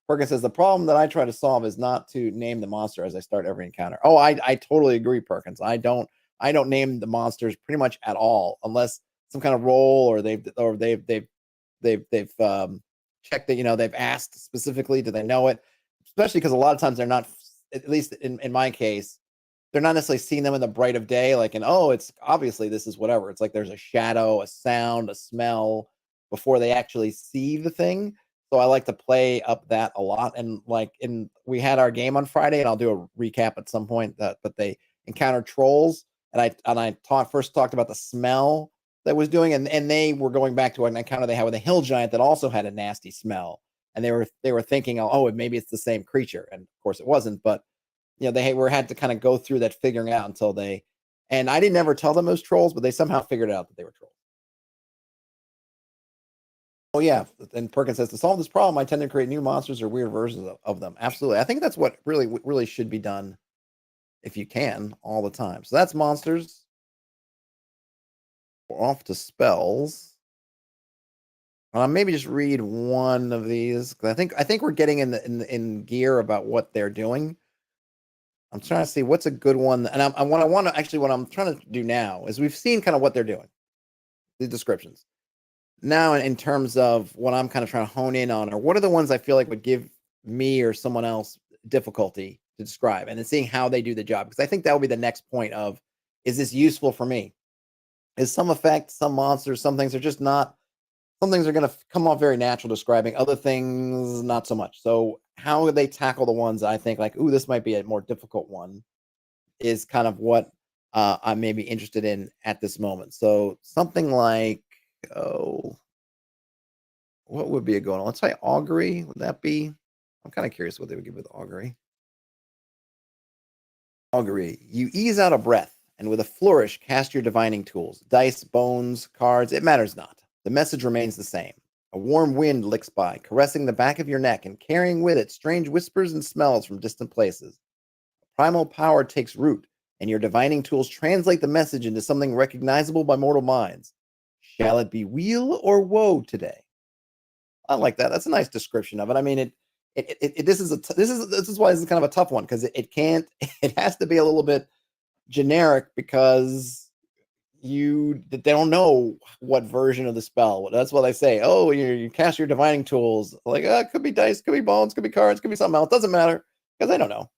Perkins says the problem that I try to solve is not to name the monster as I start every encounter. Oh, I totally agree, Perkins. I don't name the monsters pretty much at all unless some kind of roll or they've checked that, they've asked specifically, do they know it? Especially because a lot of times they're not, at least in my case, they're not necessarily seeing them in the bright of day, it's obviously this is whatever. It's like there's a shadow, a sound, a smell before they actually see the thing. So I like to play up that a lot. And we had our game on Friday, and I'll do a recap at some point. But they encountered trolls, and I first talked about the smell that was doing, and they were going back to an encounter they had with a hill giant that also had a nasty smell, and they were thinking, oh, maybe it's the same creature, and of course it wasn't. But they had to kind of go through that figuring out until they, and I didn't ever tell them it was trolls, but they somehow figured out that they were trolls. Oh yeah, and Perkins says to solve this problem, I tend to create new monsters or weird versions of them. Absolutely, I think that's what really should be done, if you can, all the time. So that's monsters. We're off to spells. Maybe just read one of these because I think we're getting in gear about what they're doing. I'm trying to see what's a good one, and what I'm trying to do now is we've seen kind of what they're doing, the descriptions. Now, in terms of what I'm kind of trying to hone in on, or what are the ones I feel like would give me or someone else difficulty to describe, and then seeing how they do the job, because I think that will be the next point of, is this useful for me? Is some effect, some monsters, some things are just not, some things are going to come off very natural describing, other things not so much. So how would they tackle the ones I think like, ooh, this might be a more difficult one, is kind of what I may be interested in at this moment. So something like, what would be a good one? Let's say augury. Would that be? I'm kind of curious what they would give with augury. Augury. You ease out a breath and with a flourish cast your divining tools. Dice, bones, cards, it matters not. The message remains the same. A warm wind licks by, caressing the back of your neck and carrying with it strange whispers and smells from distant places. Primal power takes root, and your divining tools translate the message into something recognizable by mortal minds. Shall it be weal or woe today? I like that. That's a nice description of it. I mean, this is why this is kind of a tough one, because it has to be a little bit generic because they don't know what version of the spell. That's what they say. Oh, you cast your divining tools. Like, it could be dice, could be bones, could be cards, could be something else. Doesn't matter because they don't know.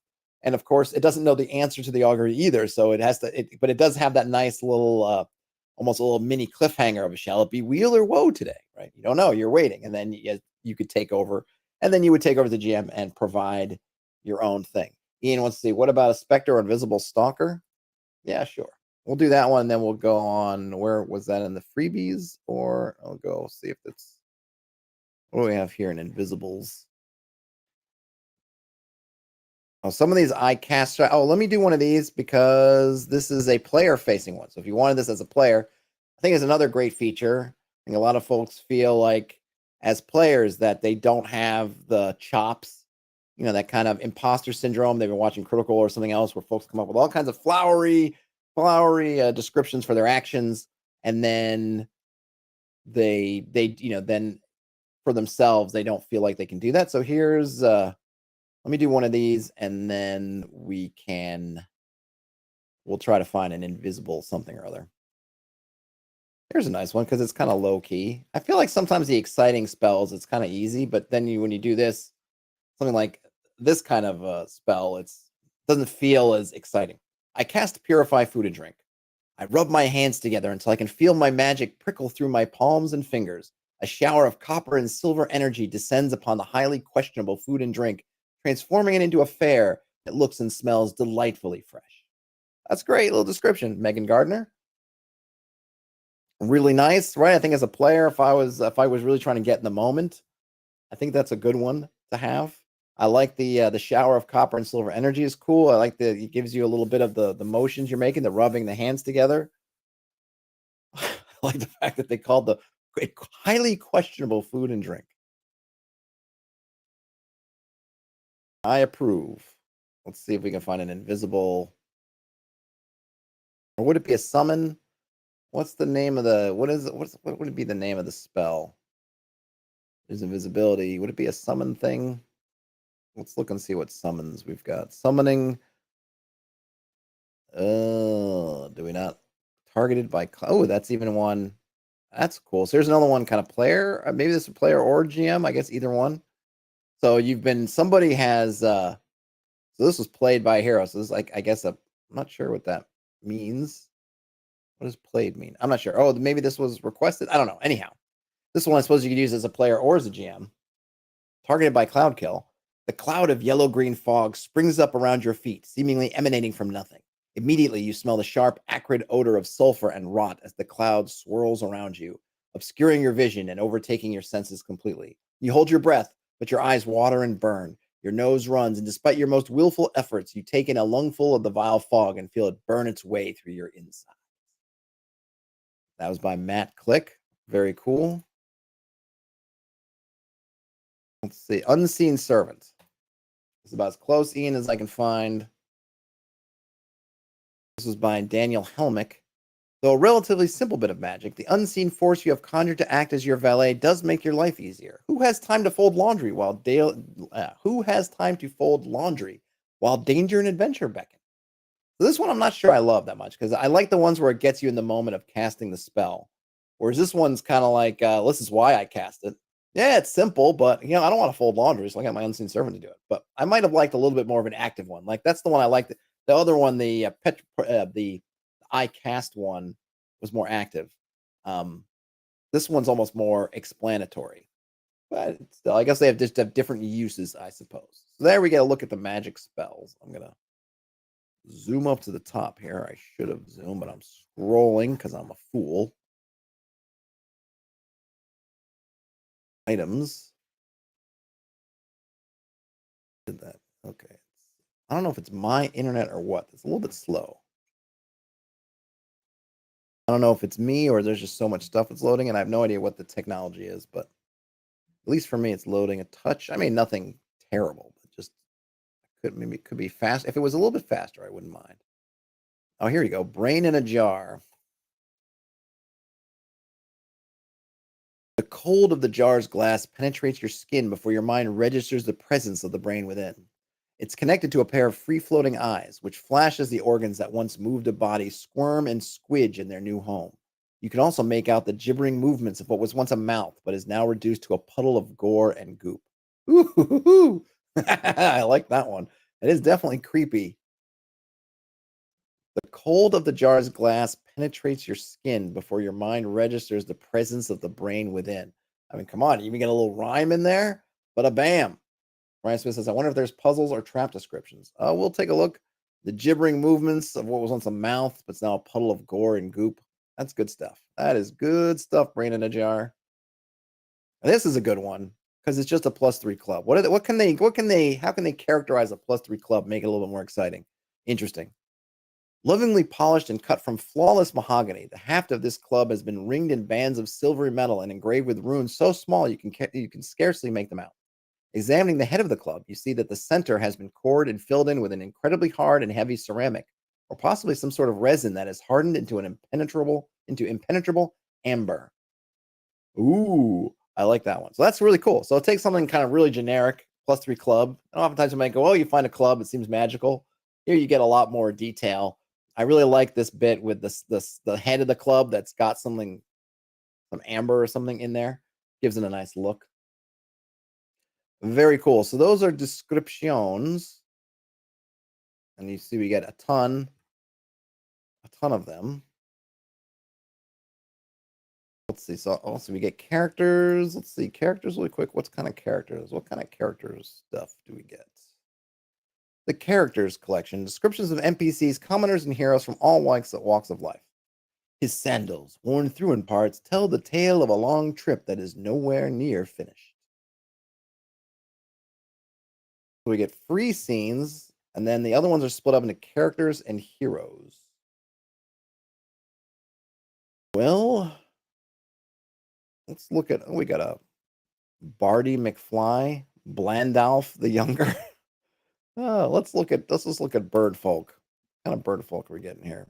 And of course, it doesn't know the answer to the augury either. So it has to, but it does have that nice little, almost a little mini cliffhanger of, shall it be weal or woe today? Right? You don't know. You're waiting, and then you could take over, and then you would take over the GM and provide your own thing. Ian wants to see, what about a specter or invisible stalker? Yeah, sure. we'll do that one, and then we'll go on. Where was that in the freebies? Or I'll go see if it's, what do we have here in Invisibles? Oh, some of these I cast. Oh, let me do one of these because this is a player-facing one. So if you wanted this as a player, I think it's another great feature. I think a lot of folks feel like as players that they don't have the chops, that kind of imposter syndrome. They've been watching Critical or something else where folks come up with all kinds of flowery descriptions for their actions, and then they then for themselves they don't feel like they can do that. So here's let me do one of these, and then we'll try to find an invisible something or other. Here's a nice one because it's kind of low key. I feel like sometimes the exciting spells, it's kind of easy, but then when you do this, something like this kind of spell, doesn't feel as exciting. I cast Purify Food and Drink. I rub my hands together until I can feel my magic prickle through my palms and fingers. A shower of copper and silver energy descends upon the highly questionable food and drink, transforming it into a fare that looks and smells delightfully fresh. That's great little description, Megan Gardner. Really nice, right? I think as a player, if I was really trying to get in the moment, I think that's a good one to have. I like the shower of copper and silver energy is cool. I like it gives you a little bit of the motions you're making, the rubbing the hands together. I like the fact that they called the highly questionable food and drink. I approve. Let's see if we can find an invisible. Or would it be a summon? What's the name of the, what would it be the name of the spell? There's invisibility. Would it be a summon thing? Let's look and see what summons we've got. Summoning. Do we not? Targeted by, oh, that's even one. That's cool. So here's another one kind of player. Maybe this is a player or GM. I guess either one. So somebody has, so this was played by a hero. So this is like, I guess, I'm not sure what that means. What does played mean? I'm not sure. Oh, maybe this was requested. I don't know. Anyhow, this one I suppose you could use as a player or as a GM. Targeted by cloud kill. The cloud of yellow-green fog springs up around your feet, seemingly emanating from nothing. Immediately, you smell the sharp, acrid odor of sulfur and rot as the cloud swirls around you, obscuring your vision and overtaking your senses completely. You hold your breath, but your eyes water and burn. Your nose runs, and despite your most willful efforts, you take in a lungful of the vile fog and feel it burn its way through your inside. That was by Matt Click. Very cool. Let's see. Unseen Servant. It's about as close, Ian, as I can find. This was by Daniel Helmick. Though a relatively simple bit of magic, the unseen force you have conjured to act as your valet does make your life easier. Who has time to fold laundry while danger and adventure beckon? So this one I'm not sure I love that much because I like the ones where it gets you in the moment of casting the spell. Whereas this one's kind of like, this is why I cast it. Yeah, it's simple, but I don't want to fold laundry, so I got my unseen servant to do it. But I might have liked a little bit more of an active one. Like that's the one I liked. The other one, the I cast one was more active. This one's almost more explanatory, but still, I guess they have just have different uses, I suppose. So there we get a look at the magic spells. I'm gonna zoom up to the top here. I should have zoomed, but I'm scrolling because I'm a fool. Items. Did that? Okay. I don't know if it's my internet or what. It's a little bit slow. I don't know if it's me or there's just so much stuff that's loading, and I have no idea what the technology is, but at least for me, it's loading a touch. I mean, nothing terrible, but just it could be fast. If it was a little bit faster, I wouldn't mind. Oh, here you go. Brain in a jar. The cold of the jar's glass penetrates your skin before your mind registers the presence of the brain within. It's connected to a pair of free-floating eyes, which flashes the organs that once moved a body squirm and squidge in their new home. You can also make out the gibbering movements of what was once a mouth, but is now reduced to a puddle of gore and goop. Ooh, I like that one. It is definitely creepy. The cold of the jar's glass penetrates your skin before your mind registers the presence of the brain within. I mean, come on, you even get a little rhyme in there, but a bam. Ryan Smith says, I wonder if there's puzzles or trap descriptions. We'll take a look. The gibbering movements of what was once a mouth, but it's now a puddle of gore and goop. That's good stuff. That is good stuff, Brain in a Jar. And this is a good one because it's just a +3 club. What can they how can they characterize a +3 club, make it a little bit more exciting? Interesting. Lovingly polished and cut from flawless mahogany, the haft of this club has been ringed in bands of silvery metal and engraved with runes so small you can scarcely make them out. Examining the head of the club, you see that the center has been cored and filled in with an incredibly hard and heavy ceramic, or possibly some sort of resin that is hardened into impenetrable amber. Ooh, I like that one. So that's really cool. So it takes something kind of really generic, +3 club, and oftentimes you might go, oh, you find a club, it seems magical. Here you get a lot more detail. I really like this bit with the head of the club that's got some amber or something in there. Gives it a nice look. Very cool. So those are descriptions. And you see we get a ton of them. Let's see. So also we get characters. Let's see. Characters really quick. What kind of characters stuff do we get? The characters collection. Descriptions of NPCs, commoners, and heroes from all walks of life. His sandals, worn through in parts, tell the tale of a long trip that is nowhere near finished. So we get free scenes, and then the other ones are split up into characters and heroes. Well, let's look at, we got a Barty McFly, Blandalf the Younger. Let's just look at bird folk. What kind of bird folk are we getting here?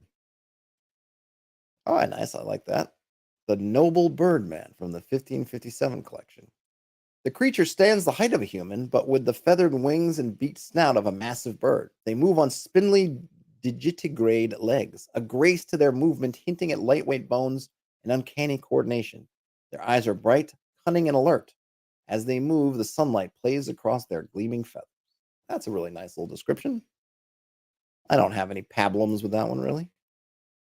Oh, nice. I like that. The Noble Birdman from the 1557 collection. The creature stands the height of a human, but with the feathered wings and beaked snout of a massive bird. They move on spindly digitigrade legs, a grace to their movement hinting at lightweight bones and uncanny coordination. Their eyes are bright, cunning, and alert. As they move, the sunlight plays across their gleaming feathers. That's a really nice little description. I don't have any pablums with that one, really.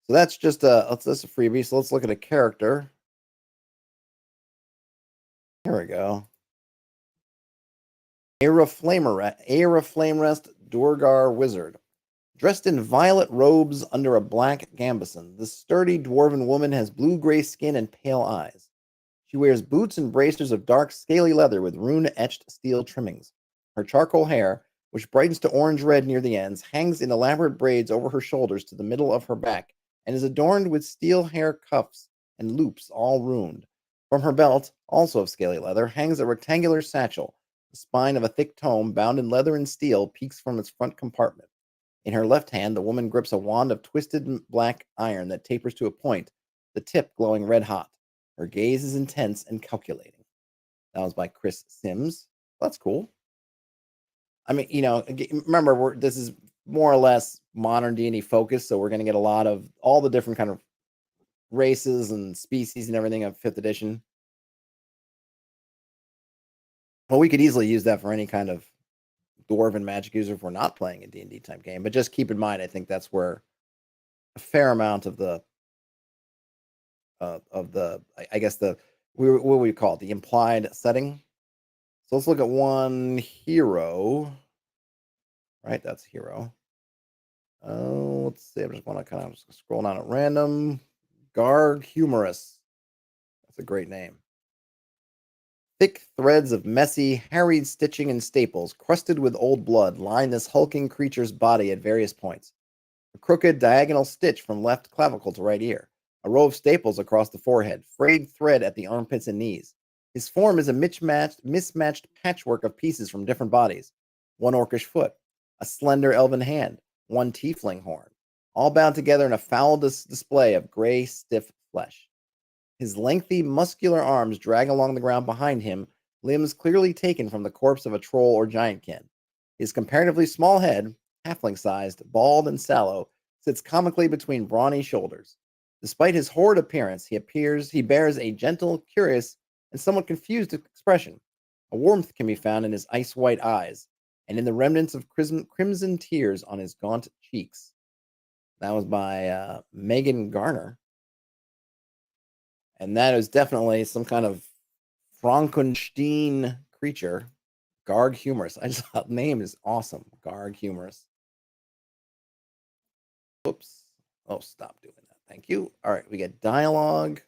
So that's just that's a freebie. So let's look at a character. Here we go. Aira Flamerest Durgar Wizard. Dressed in violet robes under a black gambeson, this sturdy dwarven woman has blue-gray skin and pale eyes. She wears boots and bracers of dark, scaly leather with rune-etched steel trimmings. Her charcoal hair, which brightens to orange-red near the ends, hangs in elaborate braids over her shoulders to the middle of her back and is adorned with steel hair cuffs and loops, all runed. From her belt, also of scaly leather, hangs a rectangular satchel. The spine of a thick tome, bound in leather and steel, peeks from its front compartment. In her left hand, the woman grips a wand of twisted black iron that tapers to a point, the tip glowing red hot. Her gaze is intense and calculating. That was by Chris Sims. That's cool. I mean, remember, this is more or less modern D&D focused, so we're going to get a lot of all the different kind of races and species and everything of 5th edition. Well, we could easily use that for any kind of dwarven magic user if we're not playing a D&D type game. But just keep in mind, I think that's where a fair amount of the I guess what we call it, the implied setting. So let's look at one hero. Right, that's hero. Let's see. I just want to kind of scroll down at random. Garg Humorous. That's a great name. Thick threads of messy, harried stitching and staples, crusted with old blood, line this hulking creature's body at various points. A crooked, diagonal stitch from left clavicle to right ear. A row of staples across the forehead, frayed thread at the armpits and knees. His form is a mismatched patchwork of pieces from different bodies. One orcish foot, a slender elven hand, one tiefling horn, all bound together in a foul display of gray, stiff flesh. His lengthy, muscular arms drag along the ground behind him, limbs clearly taken from the corpse of a troll or giantkin. His comparatively small head, halfling-sized, bald, and sallow, sits comically between brawny shoulders. Despite his horrid appearance, he bears a gentle, curious, and somewhat confused expression. A warmth can be found in his ice-white eyes, and in the remnants of crimson tears on his gaunt cheeks. That was by Megan Garner. And that is definitely some kind of Frankenstein creature. Garg Humorous. I just thought the name is awesome. Garg Humorous. Whoops. Oh, stop doing that. Thank you. All right, we get dialogue.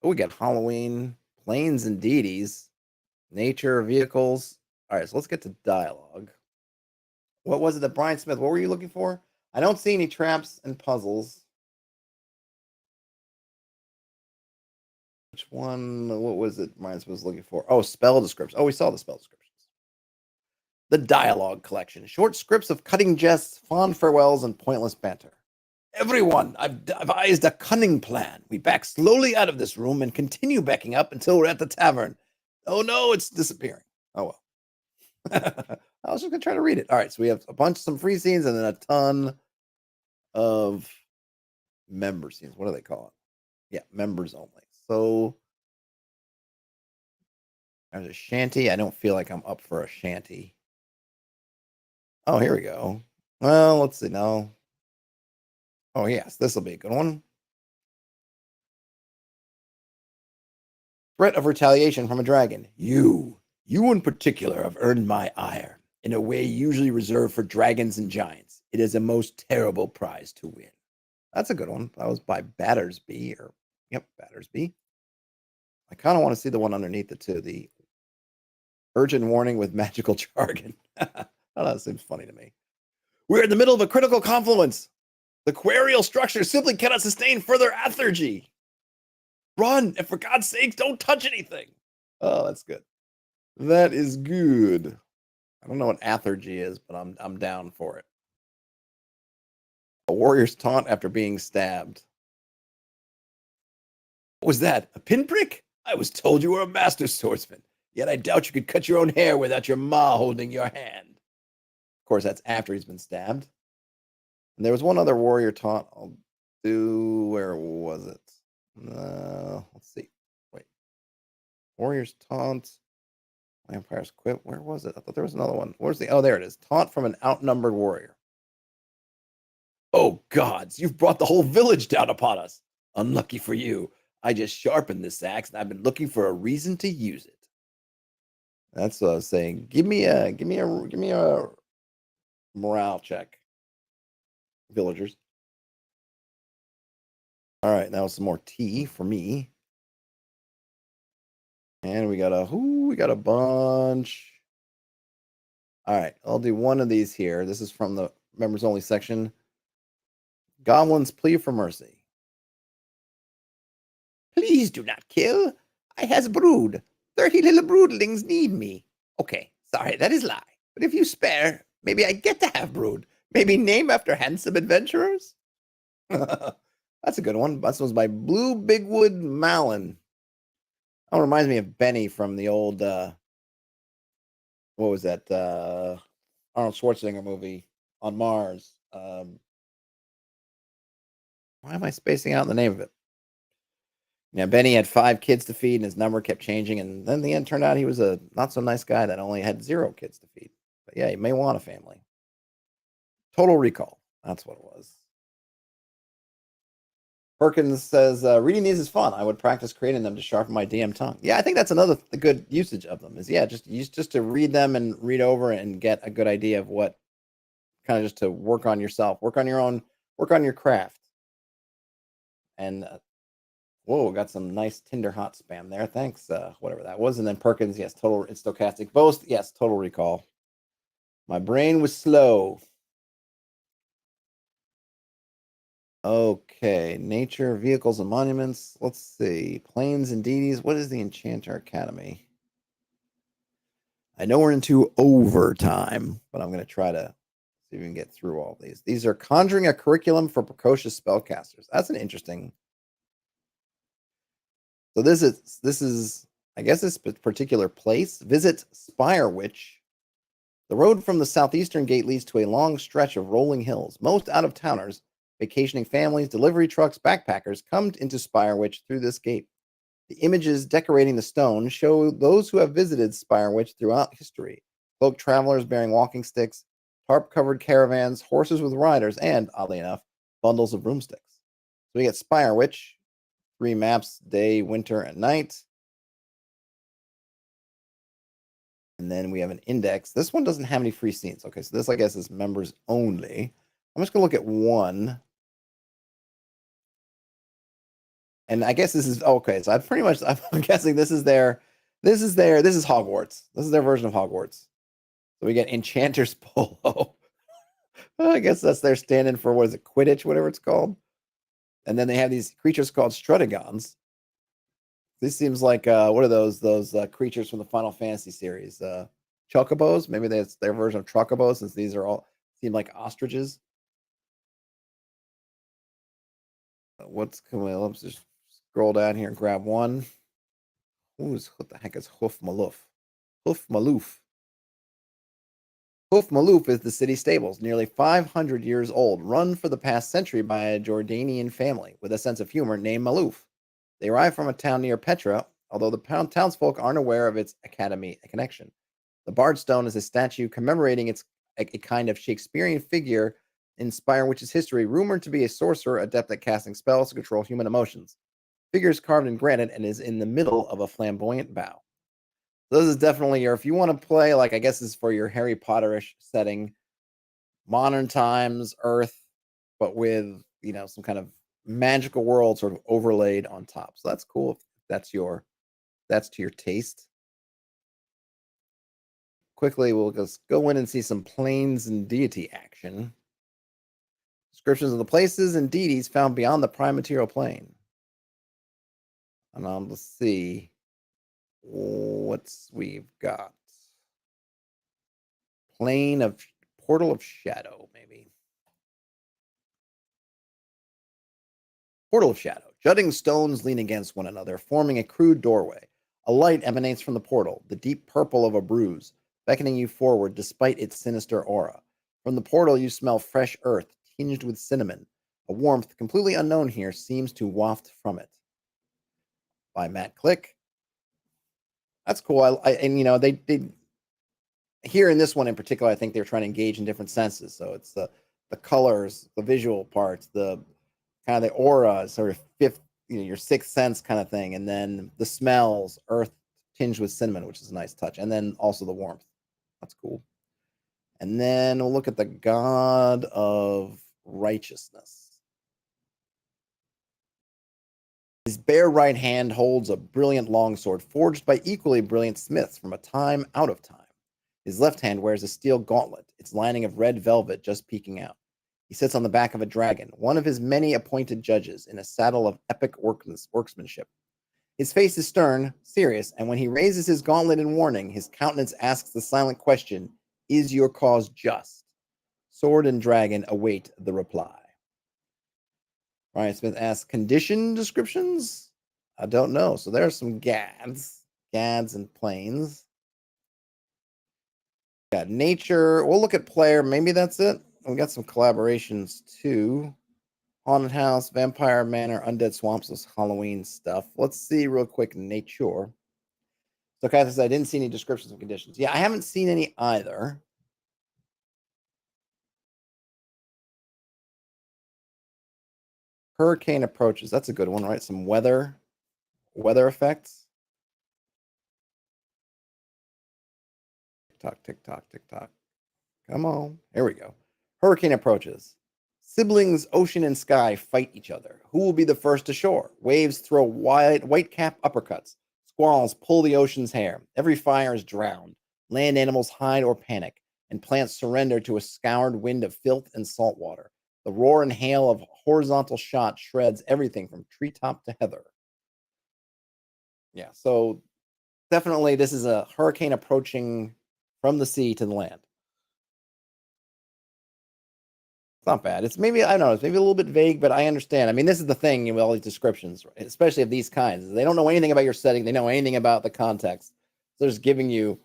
Oh, we got Halloween, planes and deities, nature, vehicles. All right, so let's get to dialogue. What was it that Brian Smith? What were you looking for? I don't see any traps and puzzles. Which one? What was it Brian Smith was looking for? Oh, spell descriptions. Oh, we saw the spell descriptions. The dialogue collection. Short scripts of cutting jests, fond farewells, and pointless banter. Everyone, I've devised a cunning plan. We back slowly out of this room and continue backing up until we're at the tavern. Oh no, it's disappearing. Oh well. I was just gonna try to read it. All right, so we have some free scenes and then a ton of member scenes. What do they call it? Yeah, members only. So there's a shanty. I don't feel like I'm up for a shanty. Oh, here we go. Well, let's see now. Oh yes, this will be a good one. Threat of retaliation from a dragon. You in particular have earned my ire in a way usually reserved for dragons and giants. It is a most terrible prize to win. That's a good one. That was by Battersby, Battersby. I kind of want to see the one underneath it too. The urgent warning with magical jargon. Oh, that seems funny to me. We're in the middle of a critical confluence. The querial structure simply cannot sustain further lethargy. Run, and for God's sake, don't touch anything. Oh, that's good. That is good. I don't know what lethargy is, but I'm down for it. A warrior's taunt after being stabbed. What was that? A pinprick? I was told you were a master swordsman. Yet I doubt you could cut your own hair without your ma holding your hand. Of course, that's after he's been stabbed. And there was one other warrior taunt I'll do. Where was it? Let's see. Wait. Warrior's taunt. Vampire's quip. Where was it? I thought there was another one. Where's the? Oh, there it is. Taunt from an outnumbered warrior. Oh, gods, you've brought the whole village down upon us. Unlucky for you. I just sharpened this axe, and I've been looking for a reason to use it. That's what I was saying. Give me a morale check, villagers. All right, now some more tea for me. And we got a bunch. All right, I'll do one of these here. This is from the members only section. Goblin's plea for mercy. Please do not kill. I has brood. 30 little broodlings need me. Okay, sorry, that is lie. But if you spare, maybe I get to have brood. Maybe name after handsome adventurers? That's a good one. This was by Blue Bigwood Malin. That reminds me of Benny from the old, what was that? Arnold Schwarzenegger movie on Mars. Why am I spacing out the name of it? Yeah, Benny had 5 kids to feed, and his number kept changing. And then in the end, turned out he was a not so nice guy that only had 0 kids to feed. But yeah, he may want a family. Total Recall. That's what it was. Perkins says, reading these is fun. I would practice creating them to sharpen my DM tongue. Yeah, I think that's another good usage of them is, just to read them and read over and get a good idea of what kind of just to work on yourself, work on your craft. And whoa, got some nice Tinder hot spam there. Thanks, whatever that was. And then Perkins, yes, it's stochastic. Both, yes, Total Recall. My brain was slow. Okay, nature, vehicles, and monuments. Let's see. Planes and deities. What is the Enchanter Academy? I know we're into overtime, but I'm going to try to see if we can get through all these. These are conjuring a curriculum for precocious spellcasters. That's an interesting. So this is I guess this particular place. Visit Spire Witch. The road from the southeastern gate leads to a long stretch of rolling hills. Most out-of-towners, vacationing families, delivery trucks, backpackers come into Spire Witch through this gate. The images decorating the stone show those who have visited Spire Witch throughout history. Cloaked travelers bearing walking sticks, tarp-covered caravans, horses with riders, and, oddly enough, bundles of broomsticks. So we get Spire Witch, 3 maps, day, winter, and night. And then we have an index. This one doesn't have any free scenes. Okay, so this, I guess, is members only. I'm just gonna look at one. And I guess this is okay. So I'm guessing this is Hogwarts. This is their version of Hogwarts. So we get Enchanter's Polo. I guess that's their stand-in for what is it, Quidditch, whatever it's called. And then they have these creatures called Strutagons. This seems like what are those creatures from the Final Fantasy series? Chocobos? Maybe that's their version of Chocobos, since these are all seem like ostriches. Let's just scroll down here and grab one. What the heck is Hoof Maloof? Hoof Maloof. Hoof Maloof is the city stables, nearly 500 years old, run for the past century by a Jordanian family with a sense of humor named Maloof. They arrive from a town near Petra, although the townsfolk aren't aware of its academy connection. The Bard Stone is a statue commemorating a kind of Shakespearean figure inspired which is history, rumored to be a sorcerer adept at casting spells to control human emotions. Figure is carved in granite and is in the middle of a flamboyant bow. So this is definitely if you want to play, like, I guess this is for your Harry Potterish setting, modern times, Earth, but with, some kind of magical world sort of overlaid on top. So that's cool if that's to your taste. Quickly, we'll just go in and see some planes and deity action. Descriptions of the places and deities found beyond the prime material plane. And let's see what we've got. Portal of Shadow, maybe. Portal of Shadow. Jutting stones lean against one another, forming a crude doorway. A light emanates from the portal, the deep purple of a bruise, beckoning you forward despite its sinister aura. From the portal, you smell fresh earth, tinged with cinnamon. A warmth completely unknown here seems to waft from it. By Matt Click. That's cool. They here in this one in particular, I think they're trying to engage in different senses. So it's the colors, the visual parts, the kind of the aura, sort of fifth, your sixth sense kind of thing, and then the smells, earth tinged with cinnamon, which is a nice touch, and then also the warmth. That's cool. And then we'll look at the God of Righteousness. His bare right hand holds a brilliant longsword forged by equally brilliant smiths from a time out of time. His left hand wears a steel gauntlet, its lining of red velvet just peeking out. He sits on the back of a dragon, one of his many appointed judges, in a saddle of epic workmanship. His face is stern, serious, and when he raises his gauntlet in warning, his countenance asks the silent question, "Is your cause just?" Sword and dragon await the reply. Ryan Smith asks, condition descriptions? I don't know. So there's some gads and planes. Got nature. We'll look at player. Maybe that's it. We got some collaborations too. Haunted house, vampire manor, undead swamps, this Halloween stuff. Let's see real quick nature. So Kathy said, I didn't see any descriptions of conditions. Yeah, I haven't seen any either. Hurricane approaches. That's a good one, right? Some weather effects. Tick tock. Come on. Here we go. Hurricane approaches. Siblings, ocean and sky fight each other. Who will be the first to shore? Waves throw white cap uppercuts. Squalls pull the ocean's hair. Every fire is drowned. Land animals hide or panic, and plants surrender to a scoured wind of filth and salt water. The roar and hail of horizontal shot shreds everything from treetop to heather. Yeah, so definitely this is a hurricane approaching from the sea to the land. It's not bad. It's maybe, I don't know, it's maybe a little bit vague, but I understand. I mean, this is the thing with all these descriptions, especially of these kinds. They don't know anything about your setting. They know anything about the context. So they're just giving you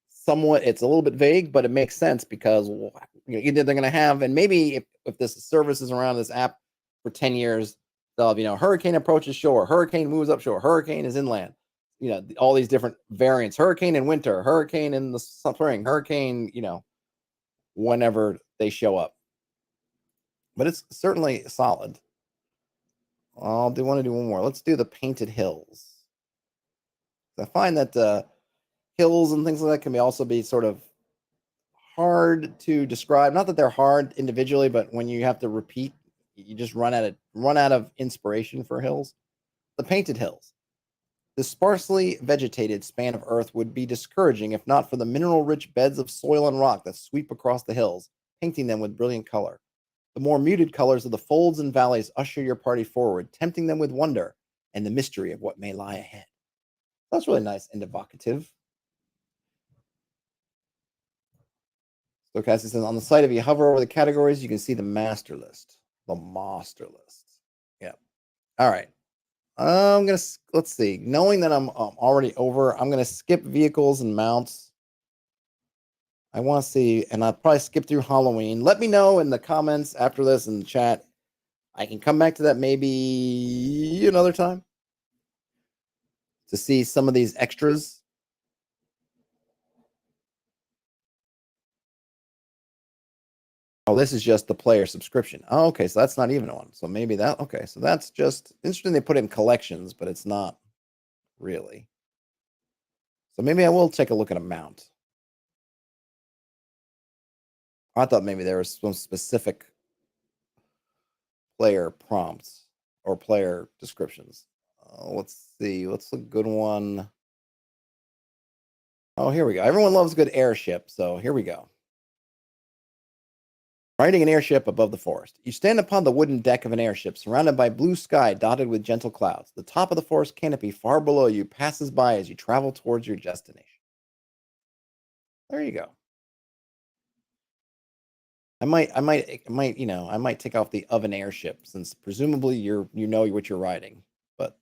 somewhat, it's a little bit vague, but it makes sense because either they're going to have, and maybe if this service is around, this app for 10 years, they'll have, hurricane approaches shore, hurricane moves up shore, hurricane is inland. All these different variants, hurricane in winter, hurricane in the spring, hurricane, whenever they show up. But it's certainly solid. Want to do one more. Let's do the painted hills. I find that hills and things like that can also be sort of hard to describe. Not that they're hard individually, but when you have to repeat, you just run out of inspiration for hills. The painted hills. The sparsely vegetated span of earth would be discouraging if not for the mineral-rich beds of soil and rock that sweep across the hills, painting them with brilliant color. The more muted colors of the folds and valleys usher your party forward, tempting them with wonder and the mystery of what may lie ahead. That's really nice and evocative. Stochastic says on the site, if you hover over the categories, you can see the master list. The master list. Yeah. All right. I'm gonna let's see. Knowing that I'm already over, I'm gonna skip vehicles and mounts. I want to see, and I'll probably skip through Halloween. Let me know in the comments after this in the chat. I can come back to that maybe another time to see some of these extras. Oh, this is just the player subscription. Oh, okay, so that's not even one. So maybe that, okay, so that's just interesting. They put in collections, but it's not really. So maybe I will take a look at a mount. I thought maybe there was some specific player prompts or player descriptions. Let's see. What's a good one? Oh, here we go. Everyone loves a good airship, so here we go. Riding an airship above the forest. You stand upon the wooden deck of an airship, surrounded by blue sky dotted with gentle clouds. The top of the forest canopy far below you passes by as you travel towards your destination. There you go. I might take off the of an airship since presumably you know what you're riding, but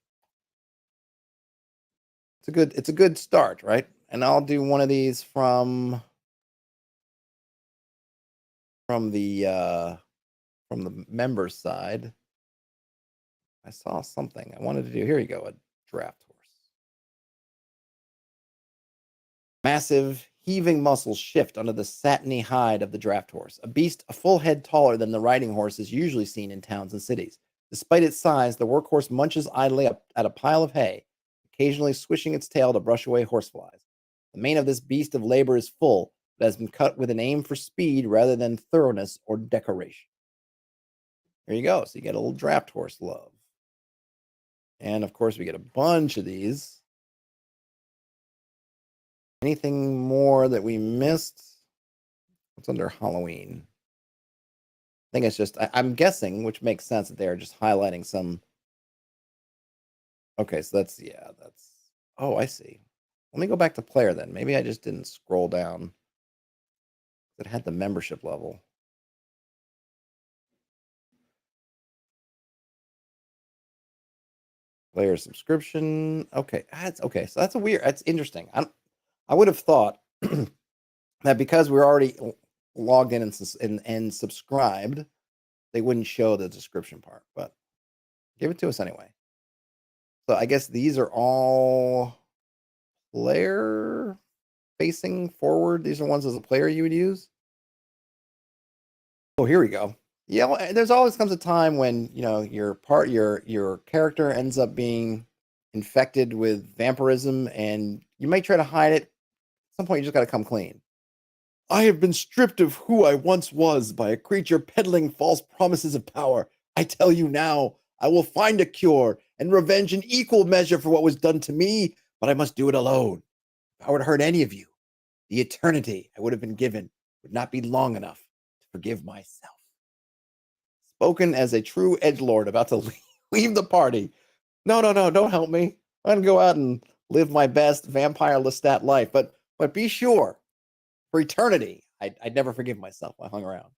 it's a good start, right? And I'll do one of these from the member side. I saw something I wanted to do. Here you go, a draft horse. Massive, heaving muscles shift under the satiny hide of the draft horse, a beast a full head taller than the riding horse is usually seen in towns and cities. Despite its size, the workhorse munches idly up at a pile of hay, occasionally swishing its tail to brush away horseflies. The mane of this beast of labor is full, but has been cut with an aim for speed rather than thoroughness or decoration. There you go. So you get a little draft horse love. And of course, we get a bunch of these. Anything more that we missed? What's under Halloween? I think it's just, I'm guessing, which makes sense that they're just highlighting some. Okay, so that's, oh, I see. Let me go back to player then. Maybe I just didn't scroll down. It had the membership level. Player subscription. Okay, okay. So that's interesting. I would have thought that because we're already logged in and subscribed, they wouldn't show the description part, but give it to us anyway. So I guess these are all player facing forward. These are ones as a player you would use. Oh, here we go. Yeah, well, there's always comes a time when your character ends up being infected with vampirism, and you might try to hide it. At some point, you just got to come clean. I have been stripped of who I once was by a creature peddling false promises of power. I tell you now, I will find a cure and revenge in equal measure for what was done to me, but I must do it alone. If I were to hurt any of you, the eternity I would have been given would not be long enough to forgive myself. Spoken as a true edgelord about to leave the party. No, don't help me. I'm going to go out and live my best vampire Lestat life, but be sure, for eternity, I'd never forgive myself if I hung around.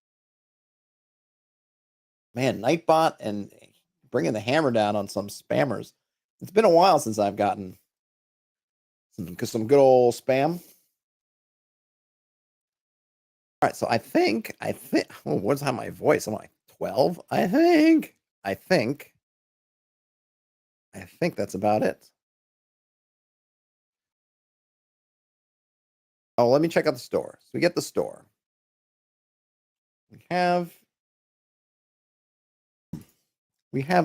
Man, Nightbot and bringing the hammer down on some spammers. It's been a while since I've gotten some good old spam. All right, so I think, oh, what's how my voice? I'm like 12. I think that's about it. Oh, let me check out the store. So we get the store. We have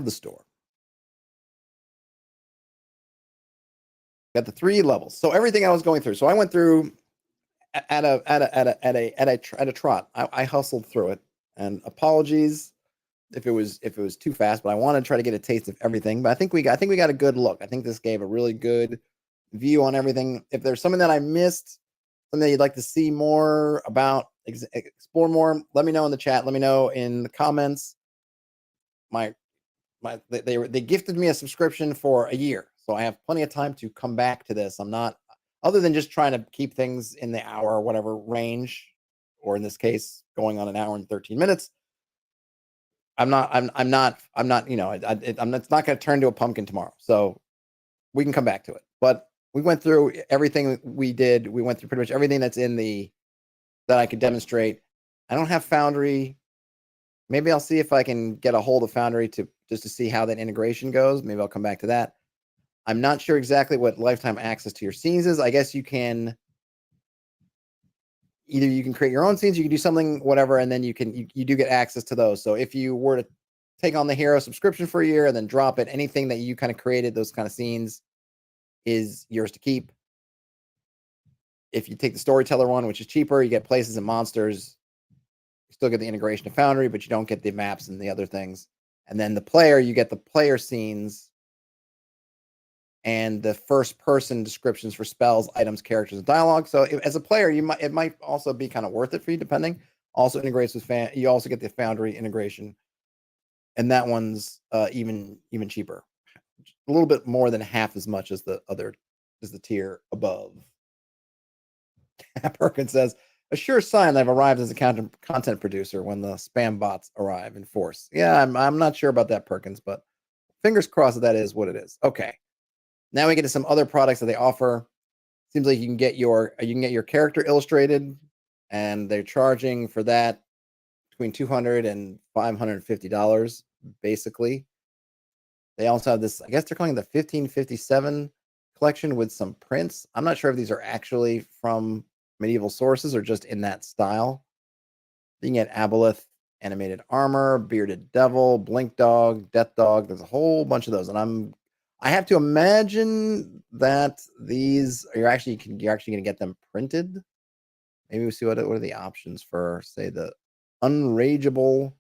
the store. Got the 3 levels. So everything I was going through. So I went through at a trot. I hustled through it, and apologies if it was too fast, but I want to try to get a taste of everything. But I think we got a good look. I think this gave a really good view on everything. If there's something that I missed, something that you'd like to see more about, explore more, let me know in the chat. Let me know in the comments. They gifted me a subscription for a year, so I have plenty of time to come back to this. I'm not, other than just trying to keep things in the hour or whatever range, or in this case, going on an hour and 13 minutes. I'm not, you know, it's not going to turn to a pumpkin tomorrow. So we can come back to it. But we went through everything we did. We went through pretty much everything that's in that I could demonstrate. I don't have Foundry. Maybe I'll see if I can get a hold of Foundry just to see how that integration goes. Maybe I'll come back to that. I'm not sure exactly what lifetime access to your scenes is. I guess you can create your own scenes, you can do something, whatever, and then you do get access to those. So if you were to take on the hero subscription for a year and then drop it, anything that you kind of created, those kind of scenes, is yours to keep. If you take the storyteller one, which is cheaper, you get places and monsters. You still get the integration of Foundry, but you don't get the maps and the other things. And then the player, you get the player scenes and the first person descriptions for spells, items, characters, and dialogue. So as a player, it might also be kind of worth it for you, depending. Also integrates with you also get the Foundry integration, and that one's even cheaper, a little bit more than half as much as the tier above. Perkins says, a sure sign that I've arrived as a content producer when the spam bots arrive in force. Yeah, I'm not sure about that, Perkins, but fingers crossed that is what it is. Okay. Now we get to some other products that they offer. Seems like you can get your character illustrated, and they're charging for that between $200 and $550, basically. They also have this, I guess they're calling it the 1557 collection with some prints. I'm not sure if these are actually from medieval sources or just in that style. You can get Aboleth animated armor, bearded devil, blink dog, death dog. There's a whole bunch of those, and I have to imagine that these you're actually going to get them printed. Maybe we'll see what are the options for, say, the unrageable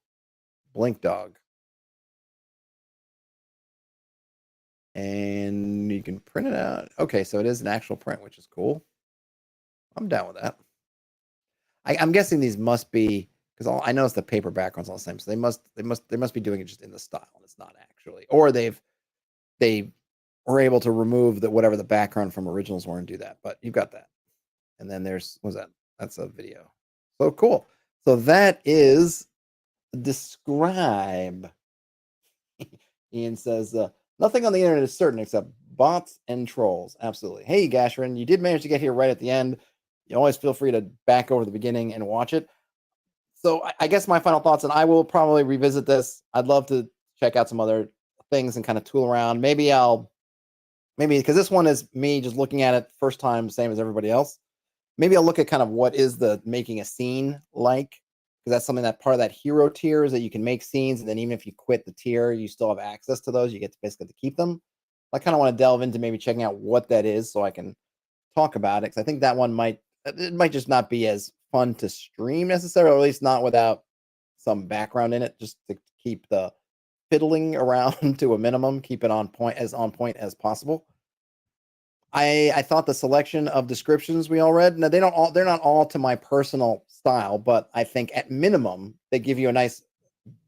blink dog. And you can print it out. Okay, so it is an actual print, which is cool. I'm down with that. I'm guessing these must be, because I noticed the paper background's all the same, so they must be doing it just in the style. It's not actually, or they were able to remove whatever the background from originals were and do that. But you've got that. And then there's, what's that? That's a video. So cool. So that is dScryb. Ian says, nothing on the internet is certain except bots and trolls. Absolutely. Hey, Gashrin, you did manage to get here right at the end. You always feel free to back over to the beginning and watch it. So I guess my final thoughts, and I will probably revisit this. I'd love to check out some other things and kind of tool around. Maybe because this one is me just looking at it first time, same as everybody else. Maybe I'll look at kind of what is the making a scene like, because that's something that part of that hero tier is that you can make scenes, and then even if you quit the tier, you still have access to those. You get to basically to keep them. I kind of want to delve into maybe checking out what that is so I can talk about it, because I think that one might just not be as fun to stream necessarily, or at least not without some background in it, just to keep the fiddling around to a minimum, keep it on point as possible. I thought the selection of descriptions we all read, now they're not all to my personal style, but I think at minimum they give you a nice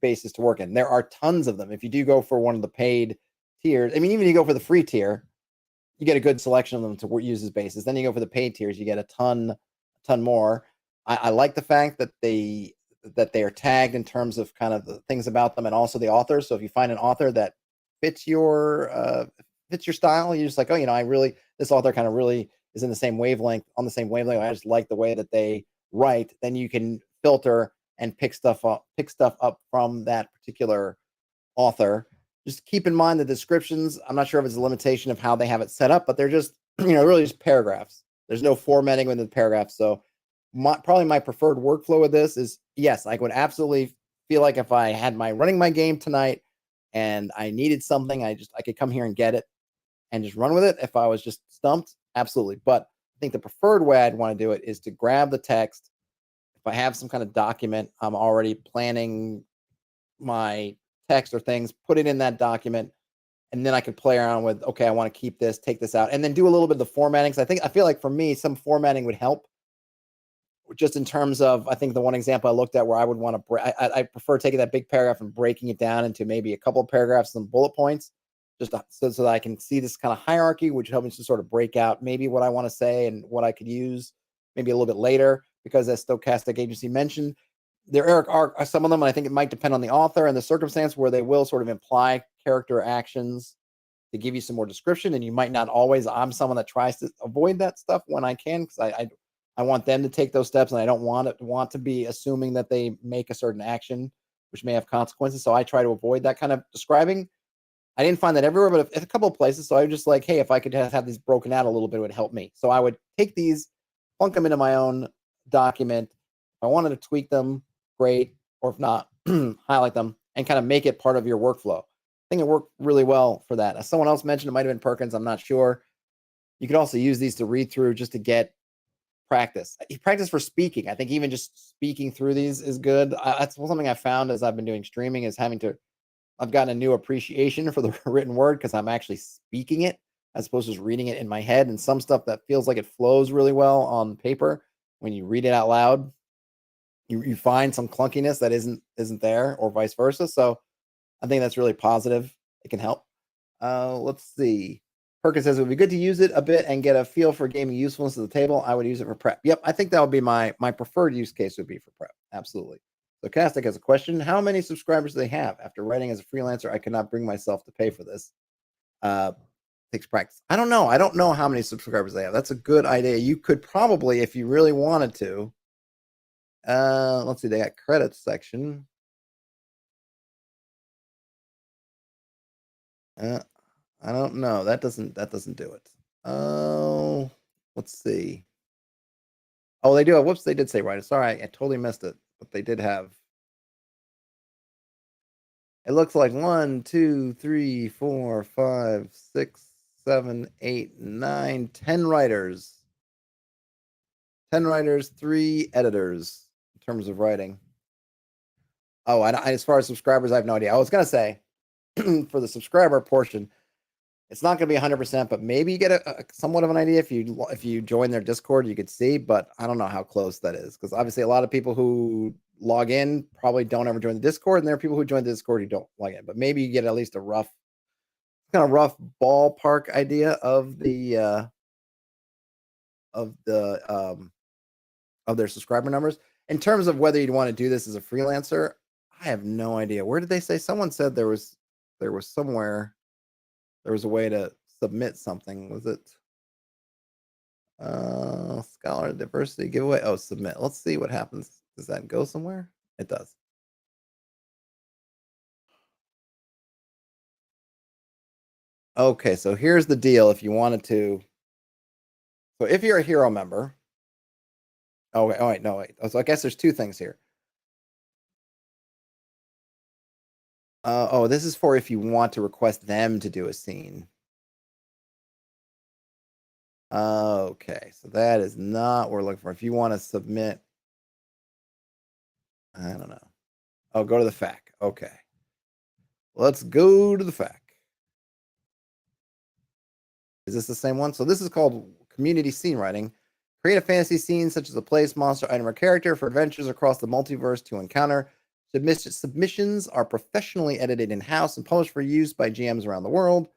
basis to work in. There are tons of them. If you do go for one of the paid tiers, I mean, even if you go for the free tier, you get a good selection of them to use as basis. Then you go for the paid tiers, you get a ton more. I like the fact that they are tagged in terms of kind of the things about them and also the author. So if you find an author that fits your style, you're just like, oh, this author kind of really is on the same wavelength. I just like the way that they write. Then you can filter and pick stuff up from that particular author. Just keep in mind the descriptions. I'm not sure if it's a limitation of how they have it set up, but they're just, really just paragraphs. There's no formatting within the paragraphs. So probably my preferred workflow with this is, yes, I would absolutely feel like if I had running my game tonight and I needed something, I could come here and get it and just run with it. If I was just stumped, absolutely. But I think the preferred way I'd want to do it is to grab the text. If I have some kind of document, I'm already planning my text or things, put it in that document, and then I could play around with, okay, I want to keep this, take this out, and then do a little bit of the formatting. So I feel like for me, some formatting would help. Just in terms of, I think the one example I looked at where I would want to, I prefer taking that big paragraph and breaking it down into maybe a couple of paragraphs and bullet points, just so that I can see this kind of hierarchy, which helps me to sort of break out maybe what I want to say and what I could use maybe a little bit later, because as Stochastic Agency mentioned, there are some of them, and I think it might depend on the author and the circumstance, where they will sort of imply character actions to give you some more description, and you might not always. I'm someone that tries to avoid that stuff when I can, because I want them to take those steps, and I don't want to be assuming that they make a certain action, which may have consequences. So I try to avoid that kind of describing. I didn't find that everywhere, but a couple of places. So I was just like, hey, if I could have these broken out a little bit, it would help me. So I would take these, plunk them into my own document. If I wanted to tweak them, great. Or if not, highlight them and kind of make it part of your workflow. I think it worked really well for that. As someone else mentioned, it might have been Perkins. I'm not sure. You could also use these to read through just to get practice. Practice for speaking. I think even just speaking through these is good. That's something I found as I've been doing streaming, is I've gotten a new appreciation for the written word, because I'm actually speaking it as opposed to just reading it in my head. And some stuff that feels like it flows really well on paper, when you read it out loud, you find some clunkiness that isn't there, or vice versa. So I think that's really positive. It can help. Let's see. Perkins says it would be good to use it a bit and get a feel for gaming usefulness of the table. I would use it for prep. Yep, I think that would be my preferred use case, would be for prep. Absolutely. So Castic has a question. How many subscribers do they have? After writing as a freelancer, I could not bring myself to pay for this. Takes practice. I don't know. I don't know how many subscribers they have. That's a good idea. You could probably, if you really wanted to. Let's see. They got credits section. I don't know. That doesn't do it. Oh, let's see. Oh, they do have. Whoops, they did say right. Sorry, I totally missed it. But they did have. It looks like 1, 2, 3, 4, 5, 6, 7, 8, 9, 10 writers. 10 writers, 3 editors in terms of writing. Oh, as far as subscribers, I have no idea. I was gonna say for the subscriber portion, it's not going to be 100%, but maybe you get a somewhat of an idea if you join their Discord. You could see, but I don't know how close that is, because obviously a lot of people who log in probably don't ever join the Discord, and there are people who join the Discord who don't log in. But maybe you get at least a rough ballpark idea of their subscriber numbers. In terms of whether you'd want to do this as a freelancer, I have no idea. Where did they say? Someone said there was somewhere. There was a way to submit something. Was it scholar diversity giveaway? Oh, submit. Let's see what happens. Does that go somewhere? It does. Okay, so here's the deal. If you wanted to, so if you're a hero member, oh wait, no wait. So I guess there's two things here. Oh, this is for if you want to request them to do a scene. Okay, so that is not what we're looking for. If you want to submit, I don't know. Oh, go to the FAQ. Okay. Let's go to the FAQ. Is this the same one? So this is called community scene writing. Create a fantasy scene such as a place, monster, item, or character for adventures across the multiverse to encounter. Submissions are professionally edited in-house and published for use by GMs around the world.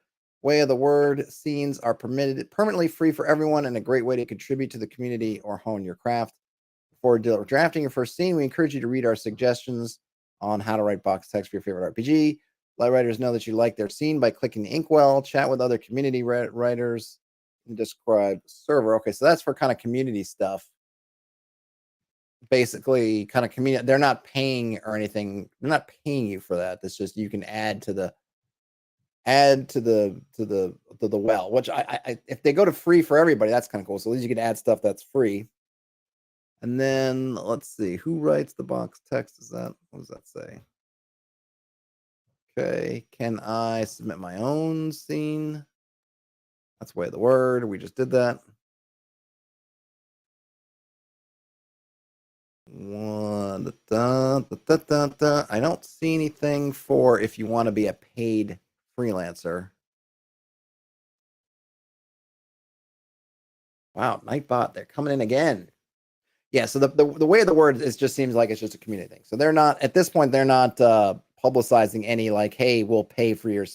Way of the word scenes are permanently free for everyone, and a great way to contribute to the community or hone your craft. Before drafting your first scene, we encourage you to read our suggestions on how to write box text for your favorite RPG. Let writers know that you like their scene by clicking the inkwell, chat with other community writers, and dScryb server. Okay, so that's for kind of community stuff. Basically, kind of community. They're not paying or anything. They're not paying you for that. It's just you can add to the well. Which I if they go to free for everybody, that's kind of cool. So at least you can add stuff that's free. And then let's see, who writes the box text? Is that, what does that say? Okay, can I submit my own scene? That's way of the word. We just did that. I don't see anything for if you want to be a paid freelancer. Wow, Nightbot, they're coming in again. Yeah, so the way of the word is just seems like it's just a community thing. So they're not at this point. They're not publicizing any like, hey, we'll pay for your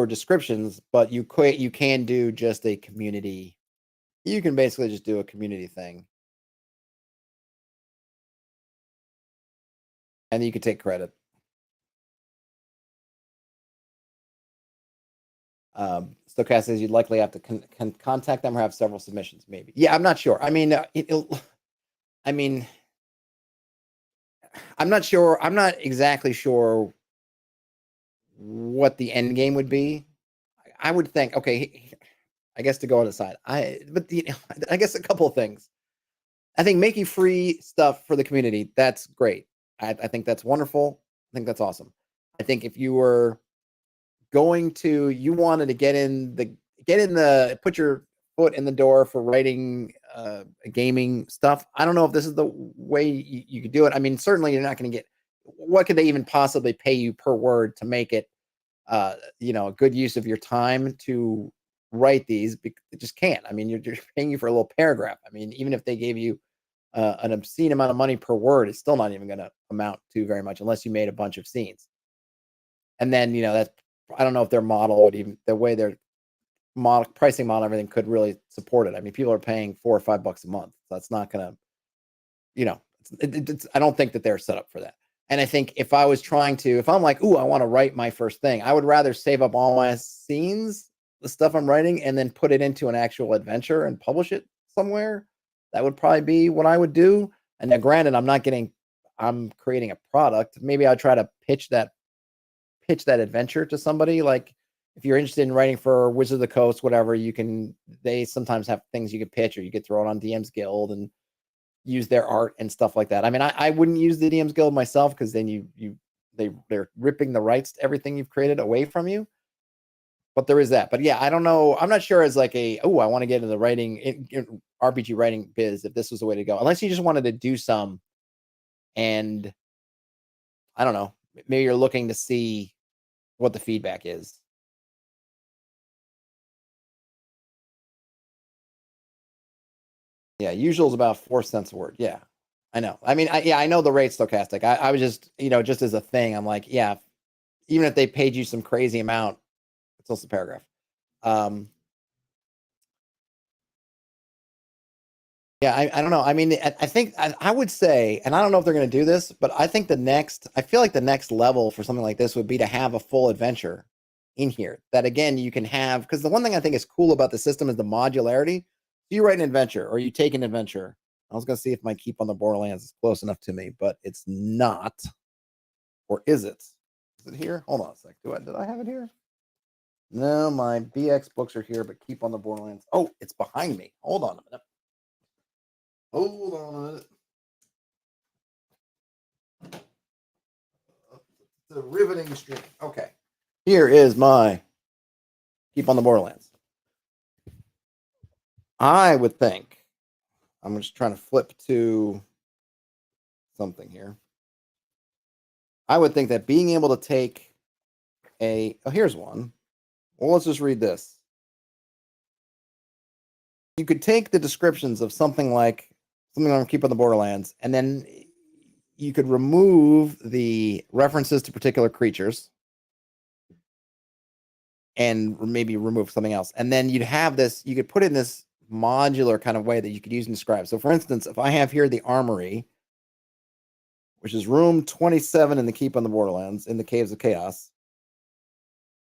descriptions, but you can do just a community. You can basically just do a community thing, and you can take credit. Stochastic says you'd likely have to contact them or have several submissions, maybe. Yeah, I'm not sure. I mean, I'm not sure. I'm not exactly sure what the end game would be. I would think, okay, I guess to go on the side, I guess a couple of things. I think making free stuff for the community, that's great. I think that's wonderful. I think that's awesome. I think if you were you wanted to put your foot in the door for writing gaming stuff. I don't know if this is the way you could do it. I mean, certainly you're not going to get, what could they even possibly pay you per word to make it, a good use of your time to write these? It just can't. I mean, you're paying you for a little paragraph. I mean, even if they gave you an obscene amount of money per word, it's still not even going to amount to very much unless you made a bunch of scenes. And then, that's, I don't know if their model would even, the way their pricing model, everything could really support it. I mean, people are paying $4 or $5 a month. So that's not going to, I don't think that they're set up for that. And I think if I'm like, ooh, I want to write my first thing, I would rather save up all my scenes, the stuff I'm writing, and then put it into an actual adventure and publish it somewhere. That would probably be what I would do. And now, granted, I'm creating a product. Maybe I'll try to pitch that adventure to somebody. Like, if you're interested in writing for Wizard of the Coast, whatever, they sometimes have things you could pitch, or you could throw it on DM's Guild and use their art and stuff like that. I mean, I wouldn't use the DM's Guild myself, because then they're ripping the rights to everything you've created away from you. But there is that. But yeah, I don't know. I'm not sure as like I want to get into the writing, RPG writing biz, if this was the way to go. Unless you just wanted to do some, and I don't know, maybe you're looking to see what the feedback is. Yeah, usual is about 4 cents a word. Yeah, I know. I mean, I know the rate stochastic. I was just, just as a thing, I'm like, yeah, even if they paid you some crazy amount, it's also a paragraph. Yeah, I don't know. I mean, I think I would say, and I don't know if they're going to do this, but I think I feel like the next level for something like this would be to have a full adventure in here that, again, you can have, because the one thing I think is cool about the system is the modularity. So you write an adventure, or you take an adventure. I was going to see if my Keep on the Borderlands is close enough to me, but it's not. Or is it? Is it here? Hold on a sec. Did I have it here? No, my BX books are here, but Keep on the Borderlands. Oh, it's behind me. Hold on a minute. Hold on a minute. It's a riveting stream. Okay. Here is my Keep on the Borderlands. I would think, I'm just trying to flip to something here. I would think that being able to take here's one. Well, let's just read this. You could take the descriptions of something on Keep on the Borderlands, and then you could remove the references to particular creatures and maybe remove something else. And then you could put in this modular kind of way that you could use in dScryb. So for instance, if I have here the armory, which is room 27 in the Keep on the Borderlands, in the Caves of Chaos.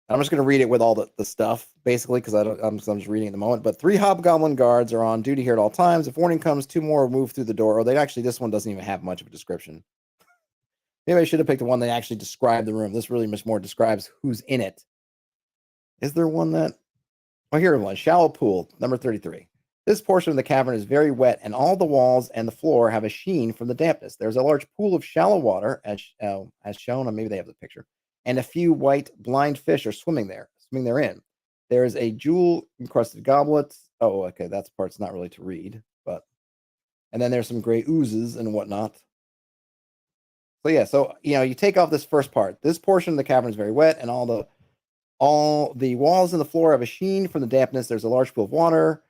I'm just going to read it with all the stuff, basically, because I'm just reading at the moment. But 3 hobgoblin guards are on duty here at all times. If warning comes, 2 more move through the door. Or this one doesn't even have much of a description. Maybe I should have picked the one that actually described the room. This really much more describes who's in it. Is there one that? Oh, here one. Shallow pool, number 33. This portion of the cavern is very wet, and all the walls and the floor have a sheen from the dampness. There's a large pool of shallow water, as shown, or maybe they have the picture, and a few white blind fish are swimming therein. There is a jewel-encrusted goblet. Oh, okay, that part's not really to read, but And then there's some gray oozes and whatnot. So yeah, so you take off this first part. This portion of the cavern is very wet, and all the walls and the floor have a sheen from the dampness. There's a large pool of water,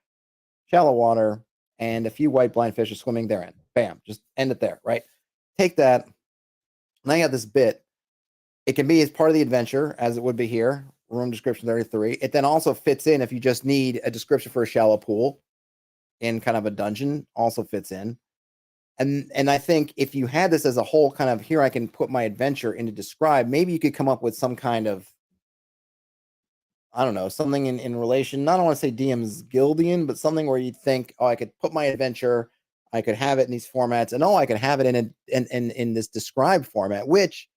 shallow water, and a few white blind fish are swimming therein. Bam, just end it there, right? Take that. Now you have this bit. It can be as part of the adventure, as it would be here. Room description 33. It then also fits in if you just need a description for a shallow pool in kind of a dungeon, also fits in. And I think if you had this as a whole kind of, here I can put my adventure into dScryb, maybe you could come up with some kind of, I don't know, something in relation, not, I don't want to say DM's Guildian, but something where you'd think, oh, I could put my adventure, I could have it in these formats, and I could have it in this dScryb format, which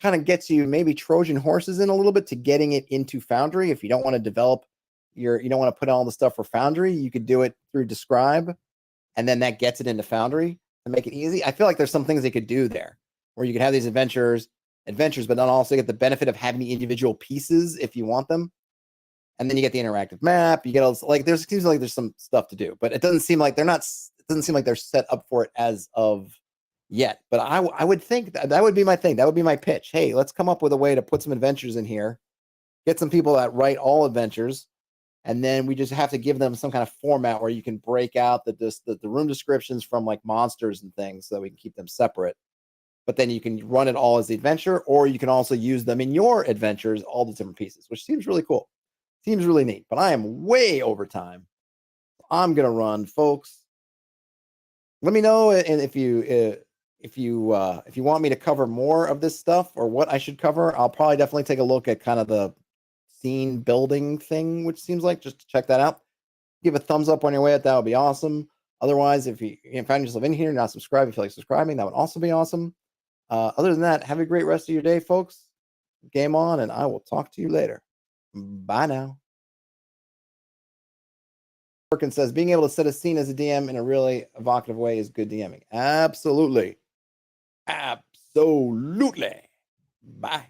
kind of gets you maybe Trojan horses in a little bit to getting it into Foundry. If you don't want to develop you don't want to put all the stuff for Foundry, you could do it through dScryb, and then that gets it into Foundry to make it easy. I feel like there's some things they could do there where you could have these adventures, but not also get the benefit of having the individual pieces if you want them. And then you get the interactive map. You get all like, seems like there's some stuff to do, but it doesn't seem like they're set up for it as of yet. But I would think that would be my thing. That would be my pitch. Hey, let's come up with a way to put some adventures in here, get some people that write all adventures, and then we just have to give them some kind of format where you can break out the room descriptions from like monsters and things so that we can keep them separate. But then you can run it all as the adventure, or you can also use them in your adventures, all the different pieces, which seems really cool. Seems really neat. But I am way over time. I'm gonna run, folks. Let me know if you want me to cover more of this stuff or what I should cover. I'll probably definitely take a look at kind of the scene building thing, which seems like, just to check that out. Give a thumbs up on your way out. That would be awesome. Otherwise, if you find yourself in here, not subscribed, if you feel like subscribing, that would also be awesome. Other than that, have a great rest of your day, folks. Game on, and I will talk to you later. Bye now. Perkins says, being able to set a scene as a DM in a really evocative way is good DMing. Absolutely. Absolutely. Bye.